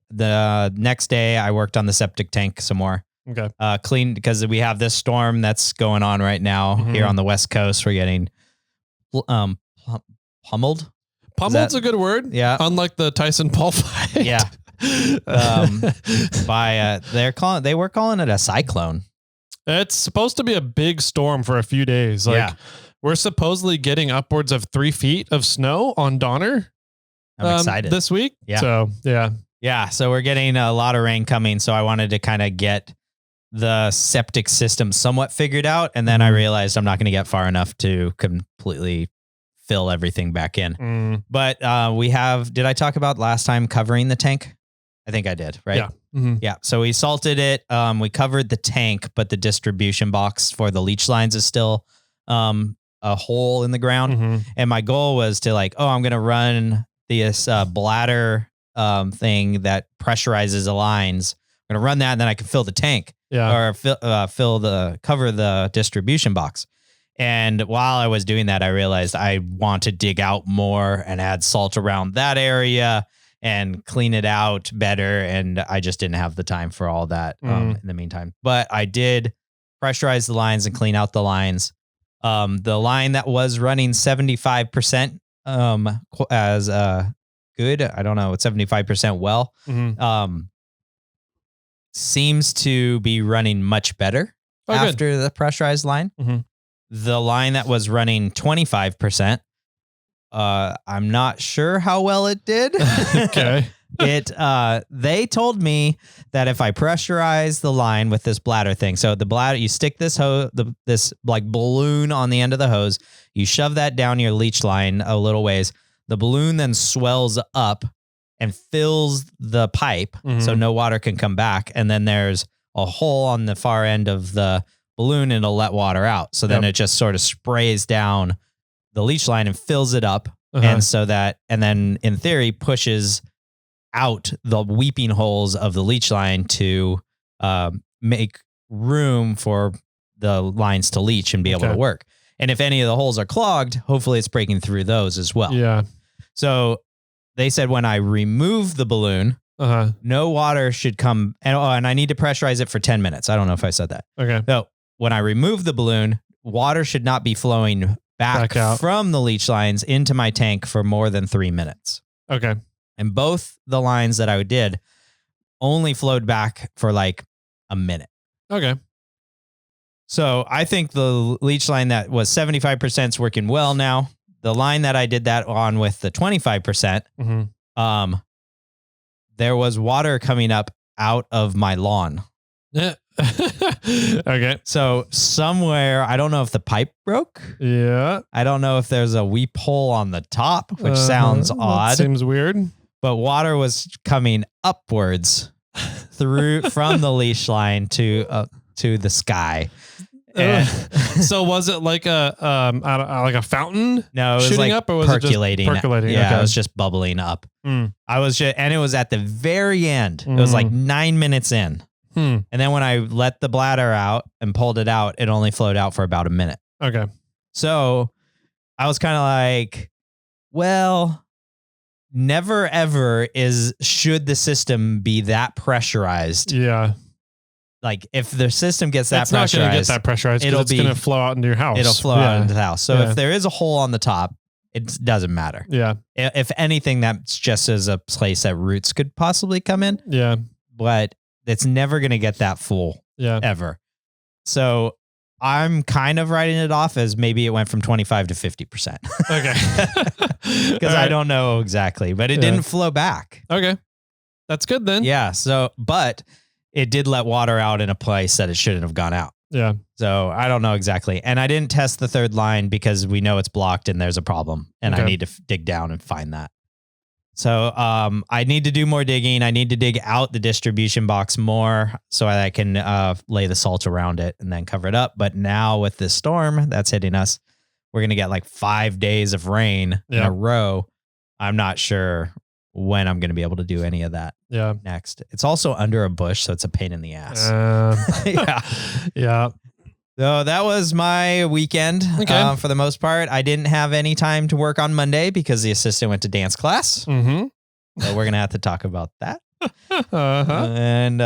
the next day I worked on the septic tank some more. Okay. Clean, because we have this storm that's going on right now here on the West Coast. We're getting pummeled. Pummeled's a good word. Yeah. Unlike the Tyson Paul fight. Yeah. They were calling it a cyclone. It's supposed to be a big storm for a few days. Like we're supposedly getting upwards of 3 feet of snow on Donner. I'm excited this week. Yeah. So yeah. So we're getting a lot of rain coming. So I wanted to kind of get the septic system somewhat figured out. And then I realized I'm not going to get far enough to completely fill everything back in. But did I talk about last time covering the tank? I think I did, right? Yeah. Mm-hmm. Yeah. So we salted it. We covered the tank, but the distribution box for the leach lines is still a hole in the ground. And my goal was to I'm going to run this bladder thing that pressurizes the lines. I'm going to run that, and then I can fill the tank or cover the distribution box. And while I was doing that, I realized I want to dig out more and add salt around that area and clean it out better. And I just didn't have the time for all that in the meantime. But I did pressurize the lines and clean out the lines. The line that was running 75% as good, I don't know, it's 75% well, seems to be running much better after the pressurized line. The line that was running 25%, I'm not sure how well it did. Okay. They told me that if I pressurize the line with this bladder thing, so the bladder, you stick this this balloon on the end of the hose, you shove that down your leach line a little ways. The balloon then swells up and fills the pipe so no water can come back. And then there's a hole on the far end of the balloon and it'll let water out. So then it just sort of sprays down the leach line and fills it up. And then in theory pushes out the weeping holes of the leach line to make room for the lines to leach and be able to work. And if any of the holes are clogged, hopefully it's breaking through those as well. Yeah. So they said when I remove the balloon, no water should come. And I need to pressurize it for 10 minutes. I don't know if I said that. Okay. So when I remove the balloon, water should not be flowing back out from the leach lines into my tank for more than 3 minutes. Okay. And both the lines that I did only flowed back for a minute. Okay. So I think the leach line that was 75% is working well now. The line that I did that on with the 25%, there was water coming up out of my lawn. Yeah. Okay. So somewhere, I don't know if the pipe broke. Yeah. I don't know if there's a weep hole on the top, which sounds odd. Seems weird. But water was coming upwards from the leash line to the sky. So was it like a fountain? No, it was shooting up, or was percolating. It just percolating? Yeah, it was just bubbling up. And it was at the very end. It was 9 minutes in. And then when I let the bladder out and pulled it out, it only flowed out for about a minute. Okay. So I was kind of like, well, never ever should the system be that pressurized. Yeah. If the system gets that it's not pressurized, going to get that pressurized. It's going to flow out into your house. It'll flow out into the house. So if there is a hole on the top, it doesn't matter. Yeah. If anything, that's just as a place that roots could possibly come in. Yeah. But it's never going to get that full. Yeah. Ever. So I'm kind of writing it off as maybe it went from 25 to 50%. Okay. Because I don't know exactly, but it didn't flow back. Okay. That's good then. Yeah. So, but it did let water out in a place that it shouldn't have gone out. Yeah. So I don't know exactly. And I didn't test the third line because we know it's blocked and there's a problem and I need to dig down and find that. So I need to do more digging. I need to dig out the distribution box more so I can lay the salt around it and then cover it up. But now with this storm that's hitting us, we're going to get 5 days of rain in a row. I'm not sure when I'm going to be able to do any of that next. It's also under a bush, so it's a pain in the ass. Yeah. So that was my weekend for the most part. I didn't have any time to work on Monday because the assistant went to dance class. So we're going to have to talk about that. And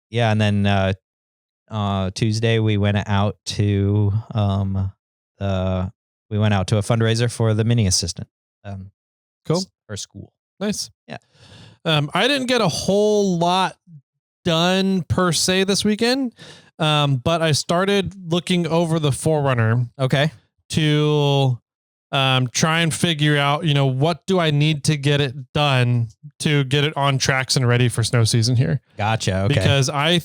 yeah, and then Tuesday we went out to a fundraiser for the mini assistant. Cool. For school. Nice. Yeah. I didn't get a whole lot done per se this weekend, but I started looking over the Forerunner. Okay. To try and figure out, what do I need to get it done to get it on tracks and ready for snow season here. Gotcha. Okay. Because I'm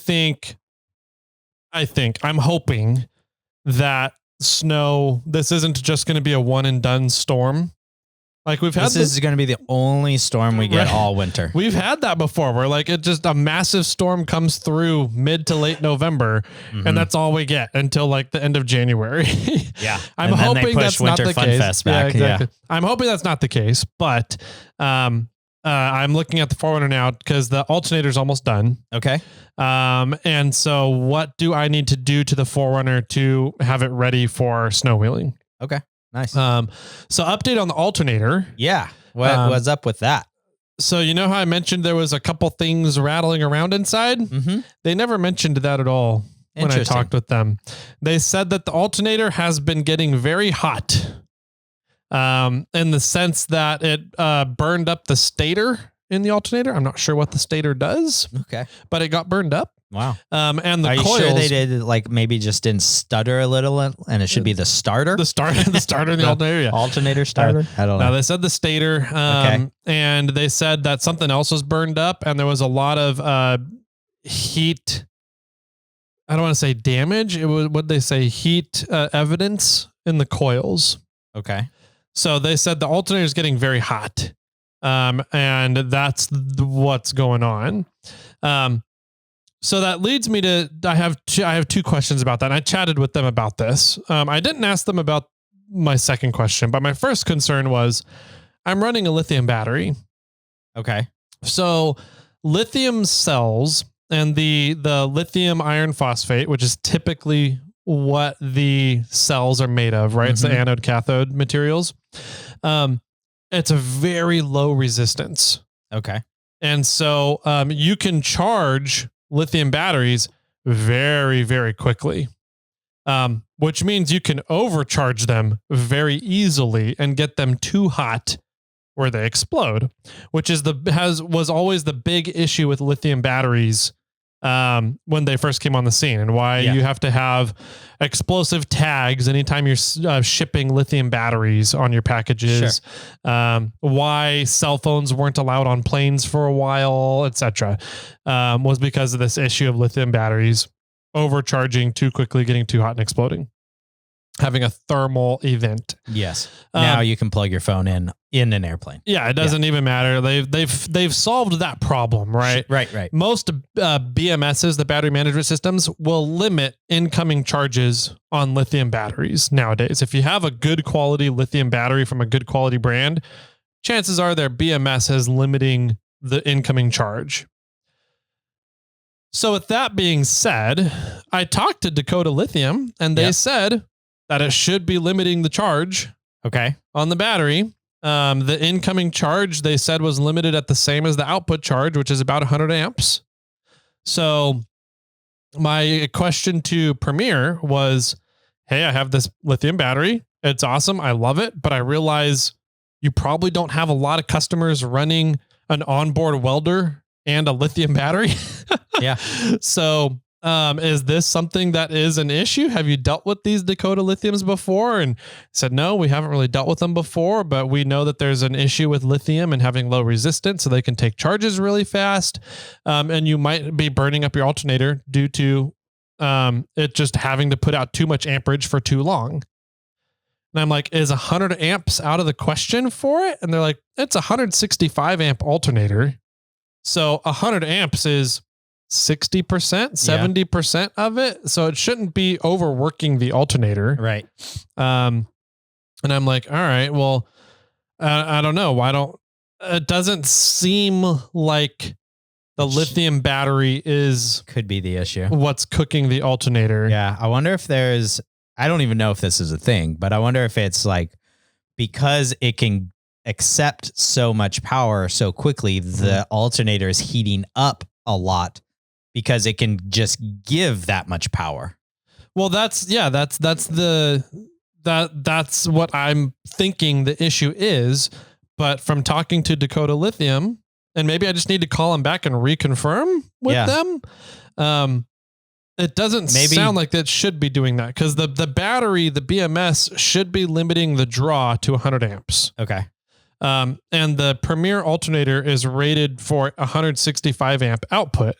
hoping that this isn't just going to be a one and done storm. Like this is going to be the only storm we get all winter. We've had that before where a massive storm comes through mid to late November and that's all we get until like the end of January. Yeah. I'm hoping that's not the case. Fest back. Yeah, exactly. I'm hoping that's not the case, but I'm looking at the Forerunner now because the alternator is almost done. Okay. And so what do I need to do to the Forerunner to have it ready for snow wheeling? Okay. Nice. So update on the alternator. Yeah. What's up with that? So you know how I mentioned there was a couple things rattling around inside? Mm-hmm. They never mentioned that at all when I talked with them. They said that the alternator has been getting very hot. In the sense that it burned up the stator in the alternator. I'm not sure what the stator does. Okay. But it got burned up. Wow. And the Are you coils, sure they did maybe just didn't stutter a little and it should be the starter? The starter in the alternator. Yeah. Alternator starter? I don't know. No, they said the stator. And they said that something else was burned up and there was a lot of heat. I don't want to say damage. It was what they say heat evidence in the coils. Okay. So they said the alternator is getting very hot. And that's what's going on. So that leads me to, I have two questions about that. And I chatted with them about this. I didn't ask them about my second question, but my first concern was I'm running a lithium battery. Okay. So lithium cells and the lithium iron phosphate, which is typically what the cells are made of, right? Mm-hmm. It's the anode cathode materials. It's a very low resistance. Okay. And so you can charge lithium batteries very, very quickly, which means you can overcharge them very easily and get them too hot where they explode, which was always the big issue with lithium batteries when they first came on the scene, and why you have to have explosive tags anytime you're shipping lithium batteries on your packages. Sure. Why cell phones weren't allowed on planes for a while, etc., was because of this issue of lithium batteries overcharging too quickly, getting too hot and exploding, having a thermal event. Yes. Now you can plug your phone in an airplane. Yeah, it doesn't even matter. They've solved that problem, right? Right. Most BMSs, the battery management systems, will limit incoming charges on lithium batteries nowadays. If you have a good quality lithium battery from a good quality brand, chances are their BMS is limiting the incoming charge. So with that being said, I talked to Dakota Lithium and they said that it should be limiting the charge. Okay. On the battery. The incoming charge they said was limited at the same as the output charge, which is about 100 amps. So my question to Premier was, hey, I have this lithium battery. It's awesome. I love it. But I realize you probably don't have a lot of customers running an onboard welder and a lithium battery. Yeah. So is this something that is an issue? Have you dealt with these Dakota lithiums before? And said, no, we haven't really dealt with them before, but we know that there's an issue with lithium and having low resistance, so they can take charges really fast. And you might be burning up your alternator due to it just having to put out too much amperage for too long. And I'm like, is 100 amps out of the question for it? And they're like, it's a 165 amp alternator. So 100 amps is 60%, 70% of it. So it shouldn't be overworking the alternator. Right. And I'm like, all right, well, I don't know. It doesn't seem like the lithium battery could be the issue. What's cooking the alternator. Yeah. I wonder if I don't even know if this is a thing, but I wonder if it's like, because it can accept so much power so quickly, the alternator is heating up a lot because it can just give that much power. Well, that's what I'm thinking the issue is. But from talking to Dakota Lithium, and maybe I just need to call them back and reconfirm with them. It doesn't sound like that should be doing that, because the battery, the BMS, should be limiting the draw to 100 amps. Okay. And the Premier alternator is rated for 165 amp output.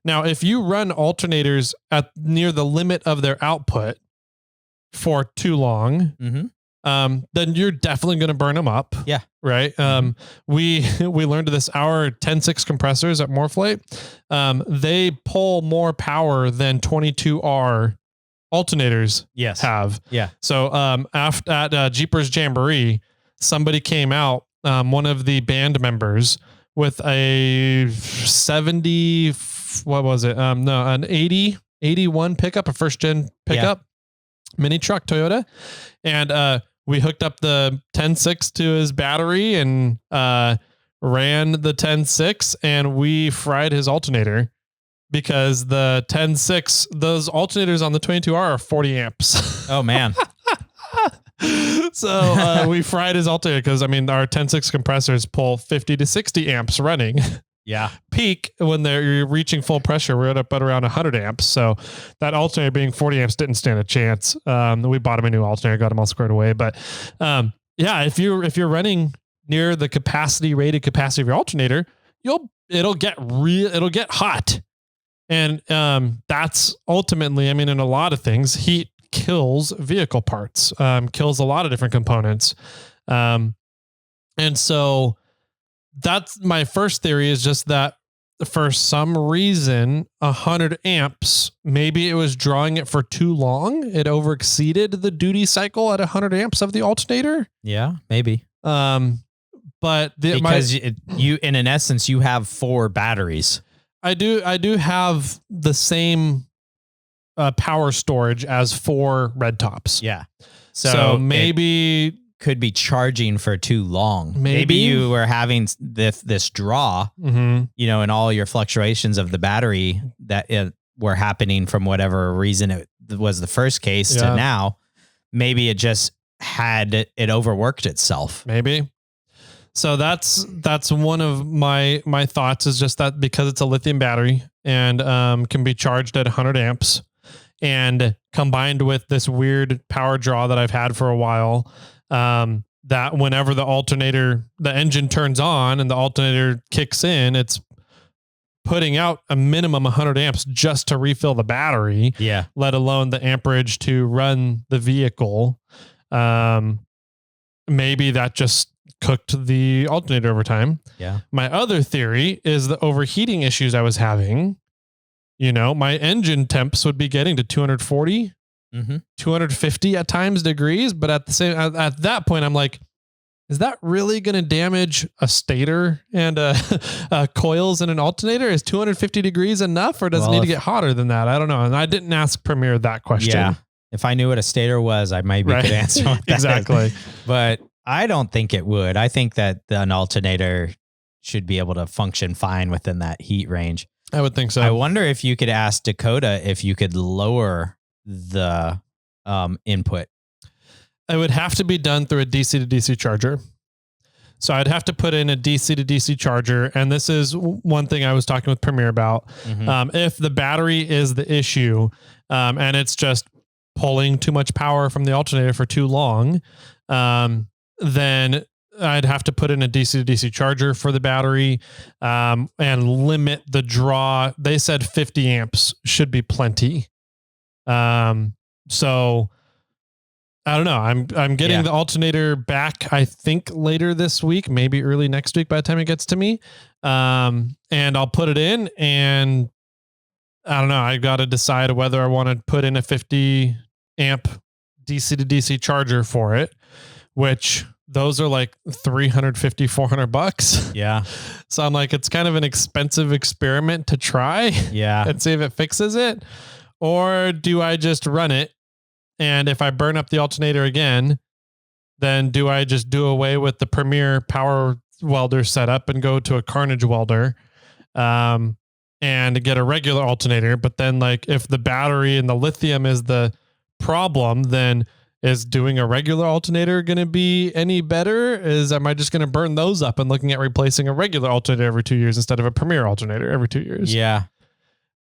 Now, if you run alternators at near the limit of their output for too long, then you're definitely going to burn them up. Yeah. Right. We learned this, our 10.6 compressors at Morphlate. They pull more power than 22R alternators have. Yeah. So, at Jeepers Jamboree, somebody came out, one of the band members, with a 70, what was it? An 81 pickup, a first gen pickup, mini truck Toyota. And, we hooked up the 10.6 to his battery and ran the 10.6, and we fried his alternator, because the 10.6, those alternators on the 22R are 40 amps. Oh, man. So we fried his alternator because, I mean, our 10.6 compressors pull 50 to 60 amps running. Yeah. Peak when you're reaching full pressure, we're at around 100 amps. So that alternator being 40 amps didn't stand a chance. We bought him a new alternator, got him all squared away. But if you're running near the rated capacity of your alternator, it'll get hot. And that's ultimately, I mean, in a lot of things, heat kills vehicle parts, kills a lot of different components. And so that's my first theory, is just that for some reason, 100 amps, maybe it was drawing it for too long. It overexceeded the duty cycle at 100 amps of the alternator. Yeah, maybe. But you, in an essence, you have 4 batteries. I do have the same power storage as 4 red tops. Yeah. So maybe could be charging for too long. Maybe you were having this draw, and all your fluctuations of the battery that were happening from whatever reason it was the first case to now. Maybe it just had it overworked itself. Maybe. So that's one of my thoughts, is just that because it's a lithium battery and can be charged at 100 amps, and combined with this weird power draw that I've had for a while, that whenever the engine turns on and the alternator kicks in, it's putting out a minimum 100 amps just to refill the battery. Yeah. Let alone the amperage to run the vehicle. Maybe that just cooked the alternator over time. Yeah. My other theory is the overheating issues I was having. My engine temps would be getting to 240, 250 at times degrees. But at that point, I'm like, is that really going to damage a stator and coils in an alternator? Is 250 degrees enough, or does it need to get hotter than that? I don't know. And I didn't ask Premier that question. Yeah. If I knew what a stator was, I maybe could answer what that exactly. is. But I don't think it would. I think that an alternator should be able to function fine within that heat range. I would think so. I wonder if you could ask Dakota if you could lower the input. It would have to be done through a DC to DC charger. So I'd have to put in a DC to DC charger. And this is one thing I was talking with Premier about. If the battery is the issue, and it's just pulling too much power from the alternator for too long, then I'd have to put in a DC to DC charger for the battery, and limit the draw. They said 50 amps should be plenty. So I don't know. I'm getting the alternator back, I think later this week, maybe early next week by the time it gets to me. And I'll put it in, and I don't know. I got to decide whether I want to put in a 50 amp DC to DC charger for it, which those are like $350, $400. Yeah. So I'm like, it's kind of an expensive experiment to try. Yeah. And see if it fixes it. Or do I just run it? And if I burn up the alternator again, then do I just do away with the Premier power welder setup and go to a Carnage welder, and get a regular alternator? But then like if the battery and the lithium is the problem, then is doing a regular alternator going to be any better? Am I just going to burn those up and looking at replacing a regular alternator every 2 years instead of a Premier alternator every 2 years? Yeah.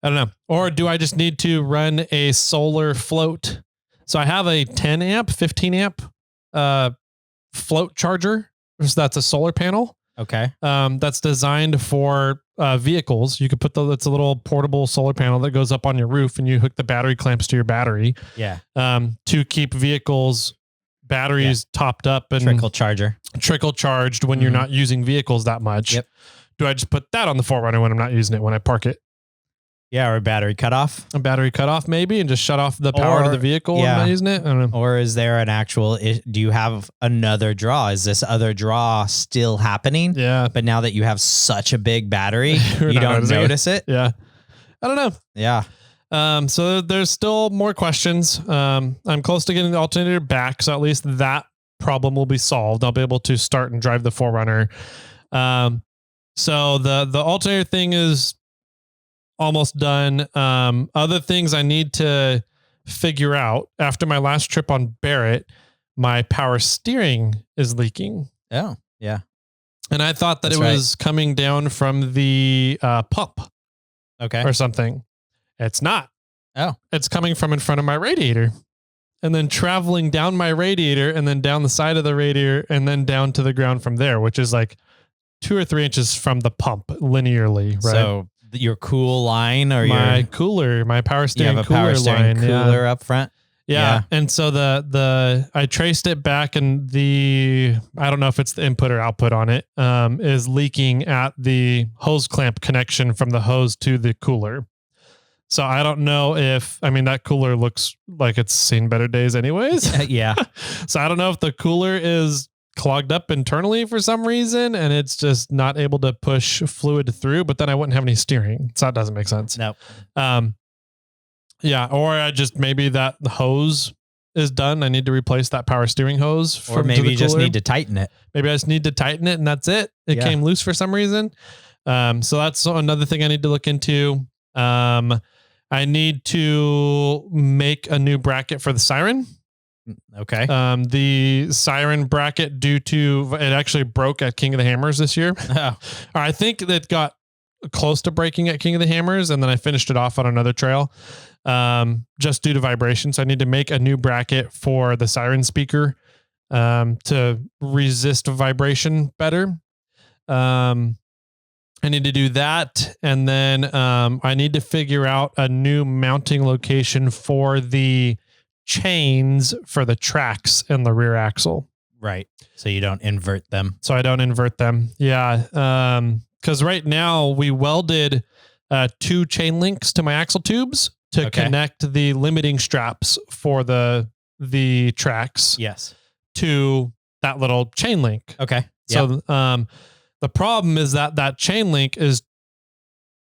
I don't know. Or do I just need to run a solar float? So I have a 10 amp, 15 amp, float charger. So that's a solar panel. Okay. That's designed for vehicles. You could put it's a little portable solar panel that goes up on your roof, and you hook the battery clamps to your battery. Yeah. To keep vehicles batteries topped up and trickle charged when you're not using vehicles that much. Yep. Do I just put that on the 4Runner when I'm not using it, when I park it? Yeah, or a battery cutoff. A battery cutoff maybe, and just shut off the power to the vehicle when I'm not using it? I don't know. Or is there an actual, do you have another draw? Is this other draw still happening? Yeah. But now that you have such a big battery, you don't notice it? Yeah. I don't know. Yeah. So there's still more questions. I'm close to getting the alternator back, so at least that problem will be solved. I'll be able to start and drive the 4Runner. So the alternator thing is almost done. Other things I need to figure out. After my last trip on Barrett, my power steering is leaking. Oh, yeah. And I thought that was coming down from the pump. Okay. Or something. It's not. Oh. It's coming from in front of my radiator, and then traveling down my radiator, and then down the side of the radiator, and then down to the ground from there, which is like 2 or 3 inches from the pump linearly. Right. So your cool line, or my cooler, my power steering cooler power steering line, cooler up front. Yeah. And so I traced it back, and I don't know if it's the input or output on it, is leaking at the hose clamp connection from the hose to the cooler. So I don't know that cooler looks like it's seen better days anyways. Yeah. So I don't know if the cooler is clogged up internally for some reason, and it's just not able to push fluid through, but then I wouldn't have any steering. So that doesn't make sense. No. Yeah. Or I just, maybe that the hose is done. I need to replace that power steering hose. Or maybe you just need to tighten it. Maybe I just need to tighten it, and that's it. It came loose for some reason. So that's another thing I need to look into. I need to make a new bracket for the siren. Okay. The siren bracket, due to it actually broke at King of the Hammers this year. Oh. I think that got close to breaking at King of the Hammers, and then I finished it off on another trail, just due to vibration. So I need to make a new bracket for the siren speaker, to resist vibration better. I need to do that. And then I need to figure out a new mounting location for the chains for the tracks in the rear axle. Right. So you don't invert them. Yeah. Because right now we welded 2 chain links to my axle tubes to connect the limiting straps for the tracks. Yes. To that little chain link. Okay. So the problem is that chain link is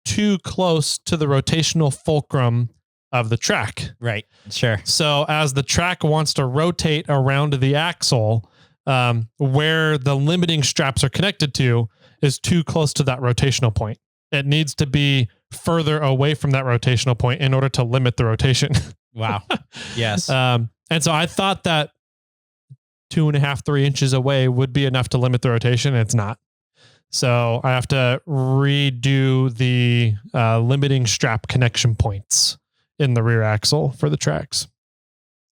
too close to the rotational fulcrum of the track. Right. Sure. So as the track wants to rotate around the axle, where the limiting straps are connected to is too close to that rotational point. It needs to be further away from that rotational point in order to limit the rotation. Wow. Yes. And so I thought that 2.5, 3 inches away would be enough to limit the rotation. It's not. So I have to redo the limiting strap connection points in the rear axle for the tracks.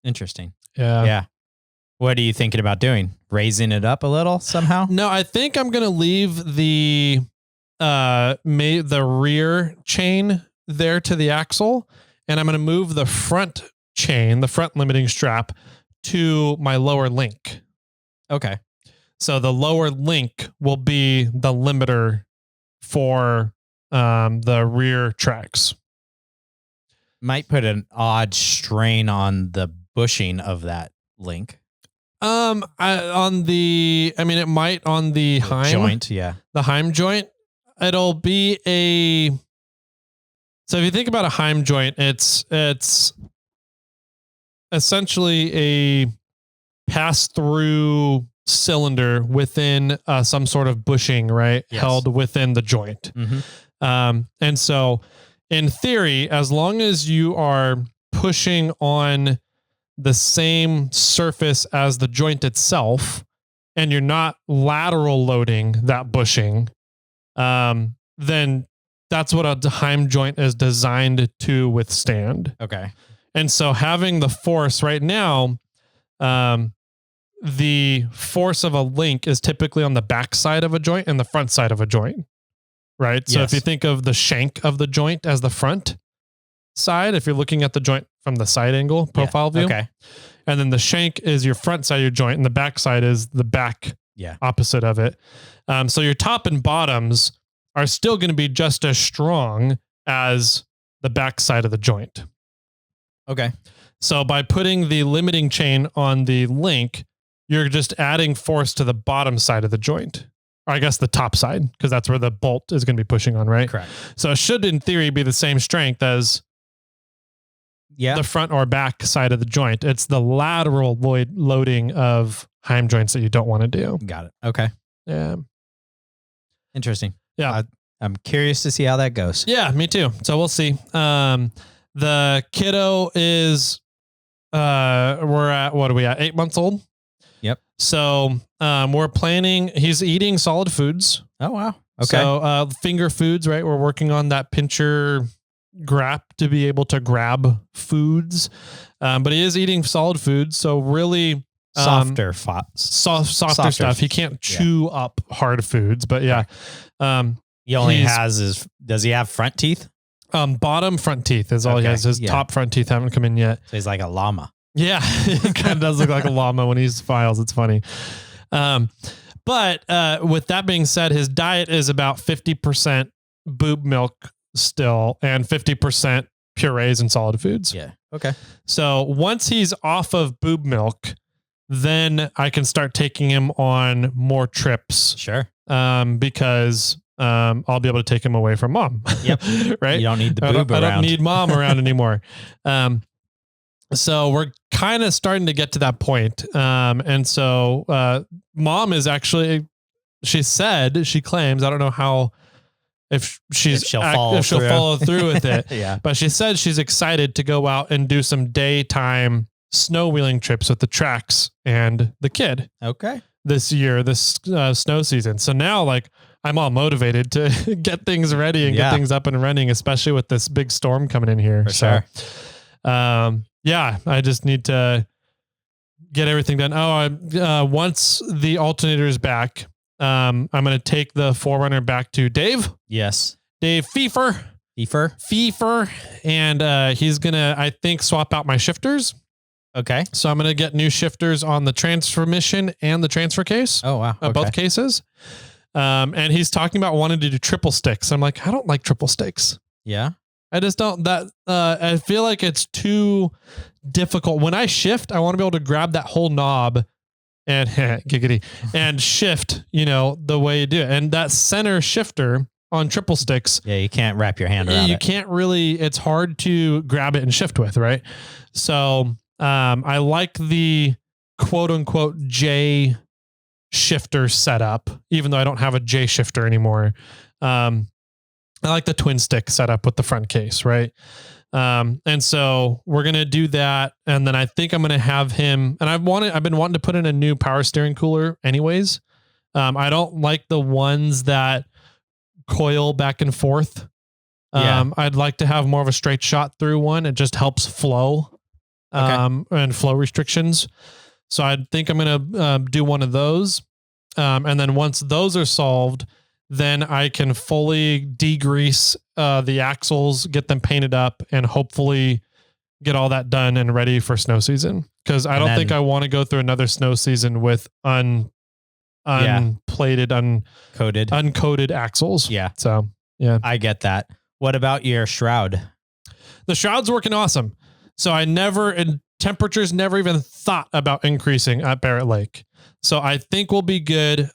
Interesting. Yeah. Yeah. What are you thinking about doing? Raising it up a little somehow? No, I think I'm going to leave the rear chain there to the axle, and I'm going to move the front chain, the front limiting strap, to my lower link. Okay. So the lower link will be the limiter for the rear tracks. Might put an odd strain on the bushing of that link. It might on the Heim joint. Yeah. The Heim joint. It'll be so if you think about a Heim joint, it's essentially pass-through cylinder within some sort of bushing, right? Yes. Held within the joint. And so in theory, as long as you are pushing on the same surface as the joint itself, and you're not lateral loading that bushing, then that's what a Heim joint is designed to withstand. Okay. And so having the force right now, the force of a link is typically on the back side of a joint and the front side of a joint, right? So if you think of the shank of the joint as the front side, if you're looking at the joint from the side angle profile view, okay, and then the shank is your front side of your joint and the back side is the back opposite of it. So your top and bottoms are still going to be just as strong as the back side of the joint. Okay. So by putting the limiting chain on the link, you're just adding force to the bottom side of the joint, or I guess the top side, because that's where the bolt is going to be pushing on, right? Correct. So it should, in theory, be the same strength as the front or back side of the joint. It's the lateral loading of Heim joints that you don't want to do. Got it. Okay. Yeah. Interesting. Yeah. I'm curious to see how that goes. Yeah, me too. So we'll see. The kiddo is, we're at, what are we at? 8 months old. Yep. So, we're planning, he's eating solid foods. Oh, wow. Okay. So, finger foods, right? We're working on that pincher grap to be able to grab foods. But he is eating solid foods. So really, softer stuff. He can't chew up hard foods, but yeah. He only does he have front teeth? Bottom front teeth is all he has. His top front teeth haven't come in yet. So he's like a llama. Yeah. It kind of does look like a llama when he smiles. It's funny. But with that being said, his diet is about 50% boob milk still and 50% purees and solid foods. Yeah. Okay. So once he's off of boob milk, then I can start taking him on more trips. Sure. Because I'll be able to take him away from mom. Yep. Right. You don't need the boob around. I don't need mom around anymore. So we're kind of starting to get to that point. And so mom is actually, she claims, I don't know how, if she'll follow through with it. Yeah. But she said she's excited to go out and do some daytime snow wheeling trips with the tracks and the kid. Okay. This year, this snow season. So now, like, I'm all motivated to get things ready and get things up and running, especially with this big storm coming in here. For sure. Yeah, I just need to get everything done. Once the alternator is back, I'm going to take the Forerunner back to Dave. Yes. Dave Pfeiffer. And he's going to, I think, swap out my shifters. Okay. So I'm going to get new shifters on the transmission and the transfer case. Oh, wow. Okay. Both cases. And he's talking about wanting to do triple sticks. I'm like, I don't like triple sticks. Yeah. I just don't, I feel like it's too difficult. When I shift, I want to be able to grab that whole knob and giggity and shift, the way you do it. And that center shifter on triple sticks. Yeah. You can't wrap your hand around it. You can't really, it's hard to grab it and shift with. Right. So, I like the quote unquote J shifter setup, even though I don't have a J shifter anymore. I like the twin stick setup with the front case. Right. And so we're going to do that. And then I think I'm going to have him, and I've been wanting to put in a new power steering cooler anyways. I don't like the ones that coil back and forth. I'd like to have more of a straight shot through one. It just helps flow. And flow restrictions. So I think I'm going to do one of those. And then once those are solved, then I can fully degrease the axles, get them painted up, and hopefully get all that done and ready for snow season. Because I don't think I want to go through another snow season with unplated, uncoated axles. Yeah. So, yeah. I get that. What about your shroud? The shroud's working awesome. So temperatures never even thought about increasing at Barrett Lake. So I think we'll be good.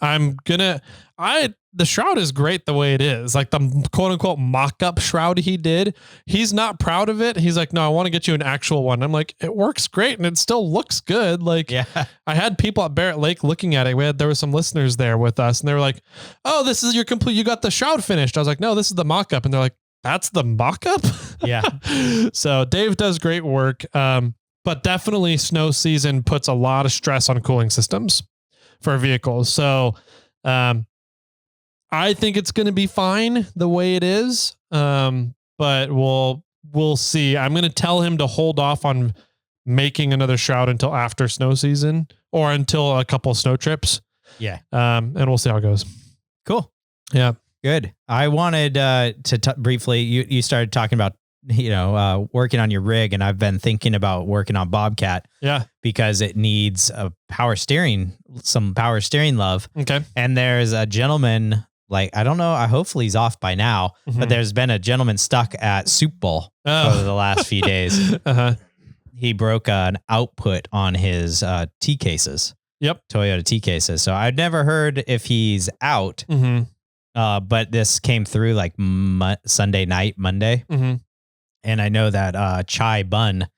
The shroud is great the way it is. Like the quote unquote mock-up shroud he did. He's not proud of it. He's like, no, I want to get you an actual one. I'm like, it works great and it still looks good. Like I had people at Barrett Lake looking at it. There were some listeners there with us and they were like, oh, this is you got the shroud finished. I was like, no, this is the mock-up. And they're like, that's the mock-up? Yeah. So Dave does great work. But definitely snow season puts a lot of stress on cooling systems for vehicles. So, I think it's going to be fine the way it is. But we'll see. I'm going to tell him to hold off on making another shroud until after snow season or until a couple snow trips. Yeah. And we'll see how it goes. Cool. Yeah. Good. I wanted to briefly, you started talking about, working on your rig, and I've been thinking about working on Bobcat. Yeah. Because it needs some power steering love. Okay. And there's a gentleman, like, I don't know, hopefully he's off by now, but there's been a gentleman stuck at Soup Bowl over the last few days. He broke an output on his T cases. Yep. Toyota T cases. So I've never heard if he's out, but this came through like Sunday night, Monday. And I know that Chai Bun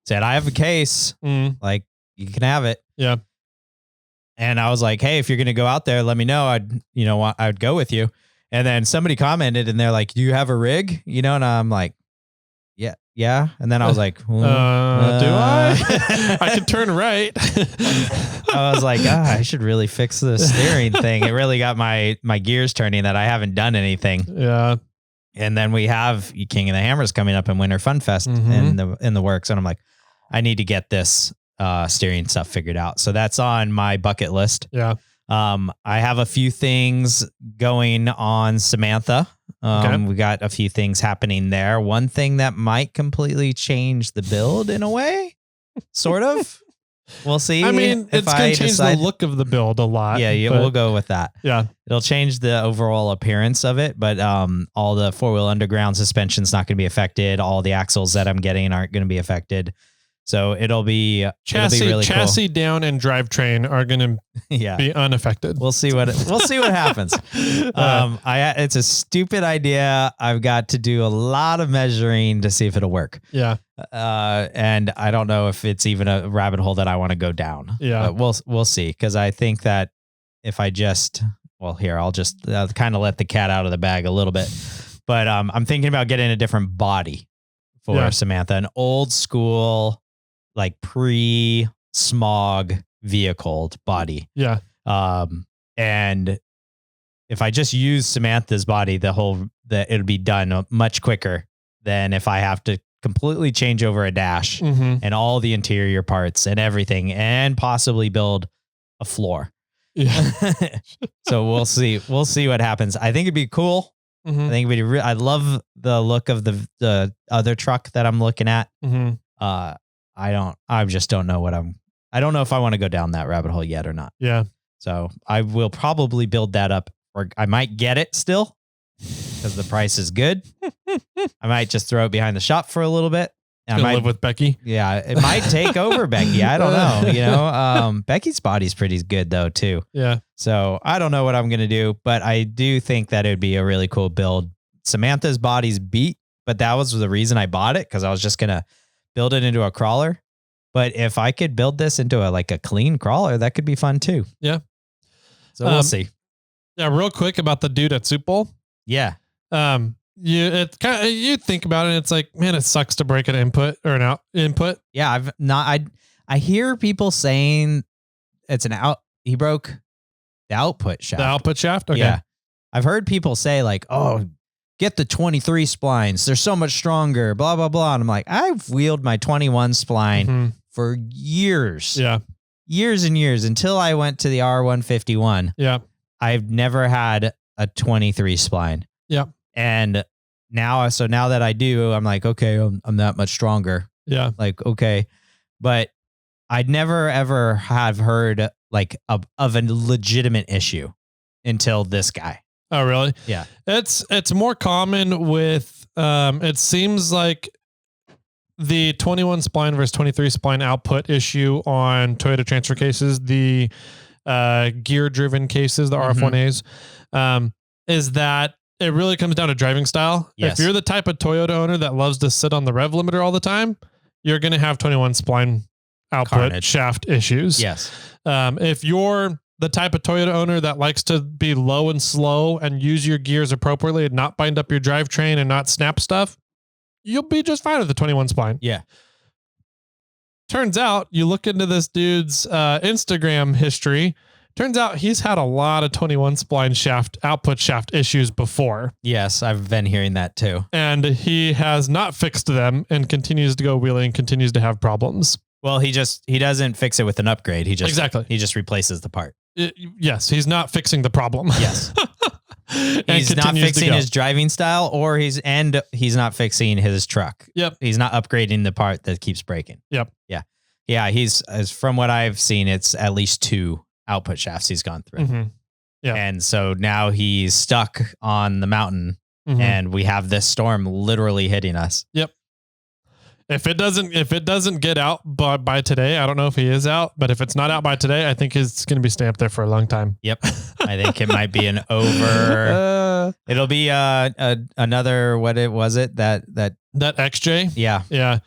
said, I have a case. Like, you can have it. Yeah. And I was like, hey, if you're going to go out there, let me know. I'd go with you. And then somebody commented and they're like, do you have a rig? And I'm like, yeah. And then I was like, do I? I can turn right. I was like, I should really fix the steering thing. It really got my gears turning that I haven't done anything. Yeah. And then we have King of the Hammers coming up in Winter Fun Fest in the works. And I'm like, I need to get this steering stuff figured out. So that's on my bucket list. Yeah. I have a few things going on Samantha. We got a few things happening there. One thing that might completely change the build in a way, sort of. We'll see. I mean, it's going to change the look of the build a lot. Yeah, we'll go with that. Yeah. It'll change the overall appearance of it, but all the four-wheel underground suspension's not going to be affected. All the axles that I'm getting aren't going to be affected. So it'll be really chassis cool. down and drivetrain are going to be unaffected. We'll see what happens. It's a stupid idea. I've got to do a lot of measuring to see if it'll work. Yeah. And I don't know if it's even a rabbit hole that I want to go down. Yeah. But we'll see. Because I think that if I I'll just kind of let the cat out of the bag a little bit. But I'm thinking about getting a different body for Samantha, an old school, like pre-smog vehicle body. Yeah. And if I just use Samantha's body, it'll be done much quicker than if I have to completely change over a dash and all the interior parts and everything, and possibly build a floor. Yeah. So we'll see. We'll see what happens. I think it'd be cool. I think it'd be I love the look of the other truck that I'm looking at. I just don't know I don't know if I want to go down that rabbit hole yet or not. Yeah. So I will probably build that up, or I might get it still because the price is good. I might just throw it behind the shop for a little bit. I might live with Becky. Yeah. It might take over Becky. I don't know. Becky's body's pretty good though, too. Yeah. So I don't know what I'm going to do, but I do think that it would be a really cool build. Samantha's body's beat, but that was the reason I bought it, because I was just going to build it into a crawler. But if I could build this into a clean crawler, that could be fun too. Yeah. So we'll see. Yeah. Real quick about the dude at Soup Bowl. Yeah. You think about it and it's like, man, it sucks to break an input or an input. Yeah. I hear people saying it's he broke the output shaft. The output shaft? Okay. Yeah. I've heard people say like, oh, get the 23 splines. They're so much stronger, blah, blah, blah. And I'm like, I've wheeled my 21 spline for years. Yeah. Years and years, until I went to the R151. Yeah. I've never had a 23 spline. Yeah. And now that I do, I'm like, okay, I'm that much stronger. Yeah. Like, okay. But I'd never, ever have heard like of a legitimate issue until this guy. Oh, really? Yeah. It's more common with, it seems like the 21 spline versus 23 spline output issue on Toyota transfer cases. The gear-driven cases, the RF1As, is that it really comes down to driving style. Yes. If you're the type of Toyota owner that loves to sit on the rev limiter all the time, you're going to have 21 spline output Carnage. shaft issues. Yes. If you're the type of Toyota owner that likes to be low and slow and use your gears appropriately and not bind up your drivetrain and not snap stuff, you'll be just fine with the 21 spline. Yeah. Turns out, you look into this dude's Instagram history, turns out he's had a lot of 21 spline shaft output shaft issues before. Yes, I've been hearing that too. And he has not fixed them and continues to go wheeling, continues to have problems. Well, he doesn't fix it with an upgrade. He just replaces the part. Yes, he's not fixing the problem. Yes. He's not fixing his driving style, or he's not fixing his truck. Yep. He's not upgrading the part that keeps breaking. Yep. Yeah. Yeah. As from what I've seen, it's at least 2 output shafts he's gone through. Mm-hmm. Yeah. And so now he's stuck on the mountain, and we have this storm literally hitting us. Yep. If it doesn't get out by today, I don't know if he is out, but if it's not out by today, I think it's going to be stamped there for a long time. Yep. I think it might be an over. It'll be another, what it was it that XJ. Yeah. Yeah.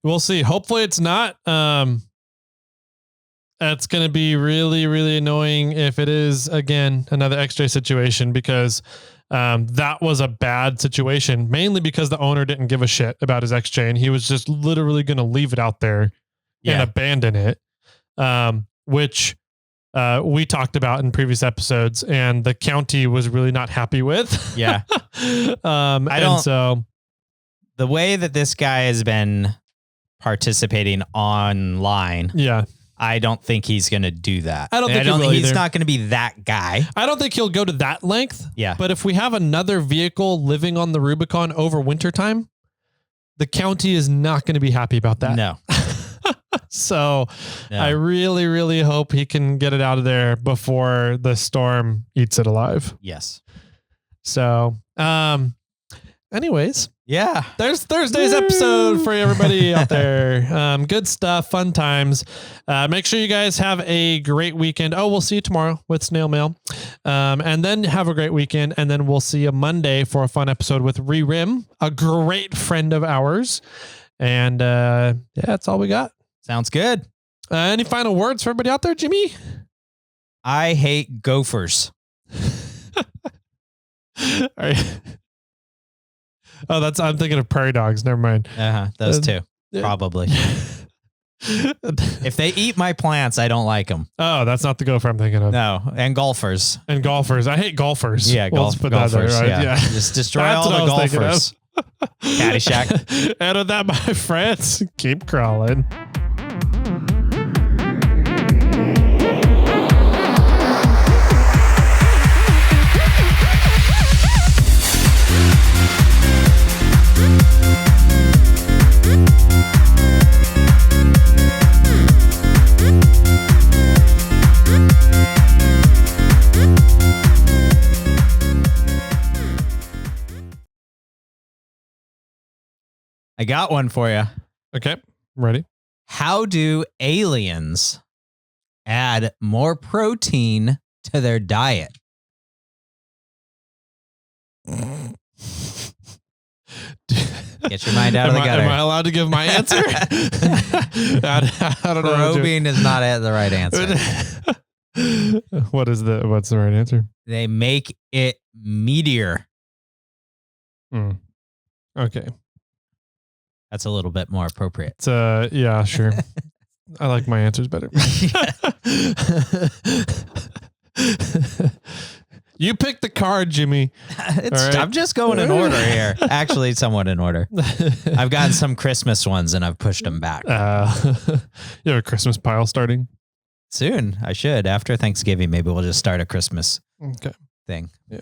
We'll see. Hopefully it's not. It's going to be really, really annoying if it is, again, another XJ situation, because that was a bad situation, mainly because the owner didn't give a shit about his XJ and he was just literally going to leave it out there and abandon it, which we talked about in previous episodes, and the county was really not happy with. Yeah. The way that this guy has been participating online. Yeah. I don't think he's going to do that. I don't think he's not going to be that guy. I don't think he'll go to that length. Yeah. But if we have another vehicle living on the Rubicon over wintertime, the county is not going to be happy about that. No. So I really, really hope he can get it out of there before the storm eats it alive. Yes. So, anyways. Yeah. There's Thursday's episode for everybody out there. Good stuff. Fun times. Make sure you guys have a great weekend. Oh, we'll see you tomorrow with Snail Mail. And then have a great weekend. And then we'll see you Monday for a fun episode with Rim, a great friend of ours. And that's all we got. Sounds good. Any final words for everybody out there, Jimmy? I hate gophers. All right. Oh, I'm thinking of prairie dogs. Never mind. Those two, probably. If they eat my plants, I don't like them. Oh, that's not the gopher I'm thinking of. No, and golfers. I hate golfers. Yeah, golfers. Yeah. Just destroy all the golfers. Caddyshack. And with that, my friends, keep crawling. I got one for you. Okay, ready. How do aliens add more protein to their diet? Get your mind out of the gutter. Am I allowed to give my answer? I don't know. Probing is not the right answer. What's the right answer? They make it meatier. Okay. That's a little bit more appropriate. Yeah, sure. I like my answers better. You pick the card, Jimmy. Right. I'm just going in order here. Actually, somewhat in order. I've gotten some Christmas ones and I've pushed them back. You have a Christmas pile starting? Soon. I should. After Thanksgiving, maybe we'll just start a Christmas thing. Yeah.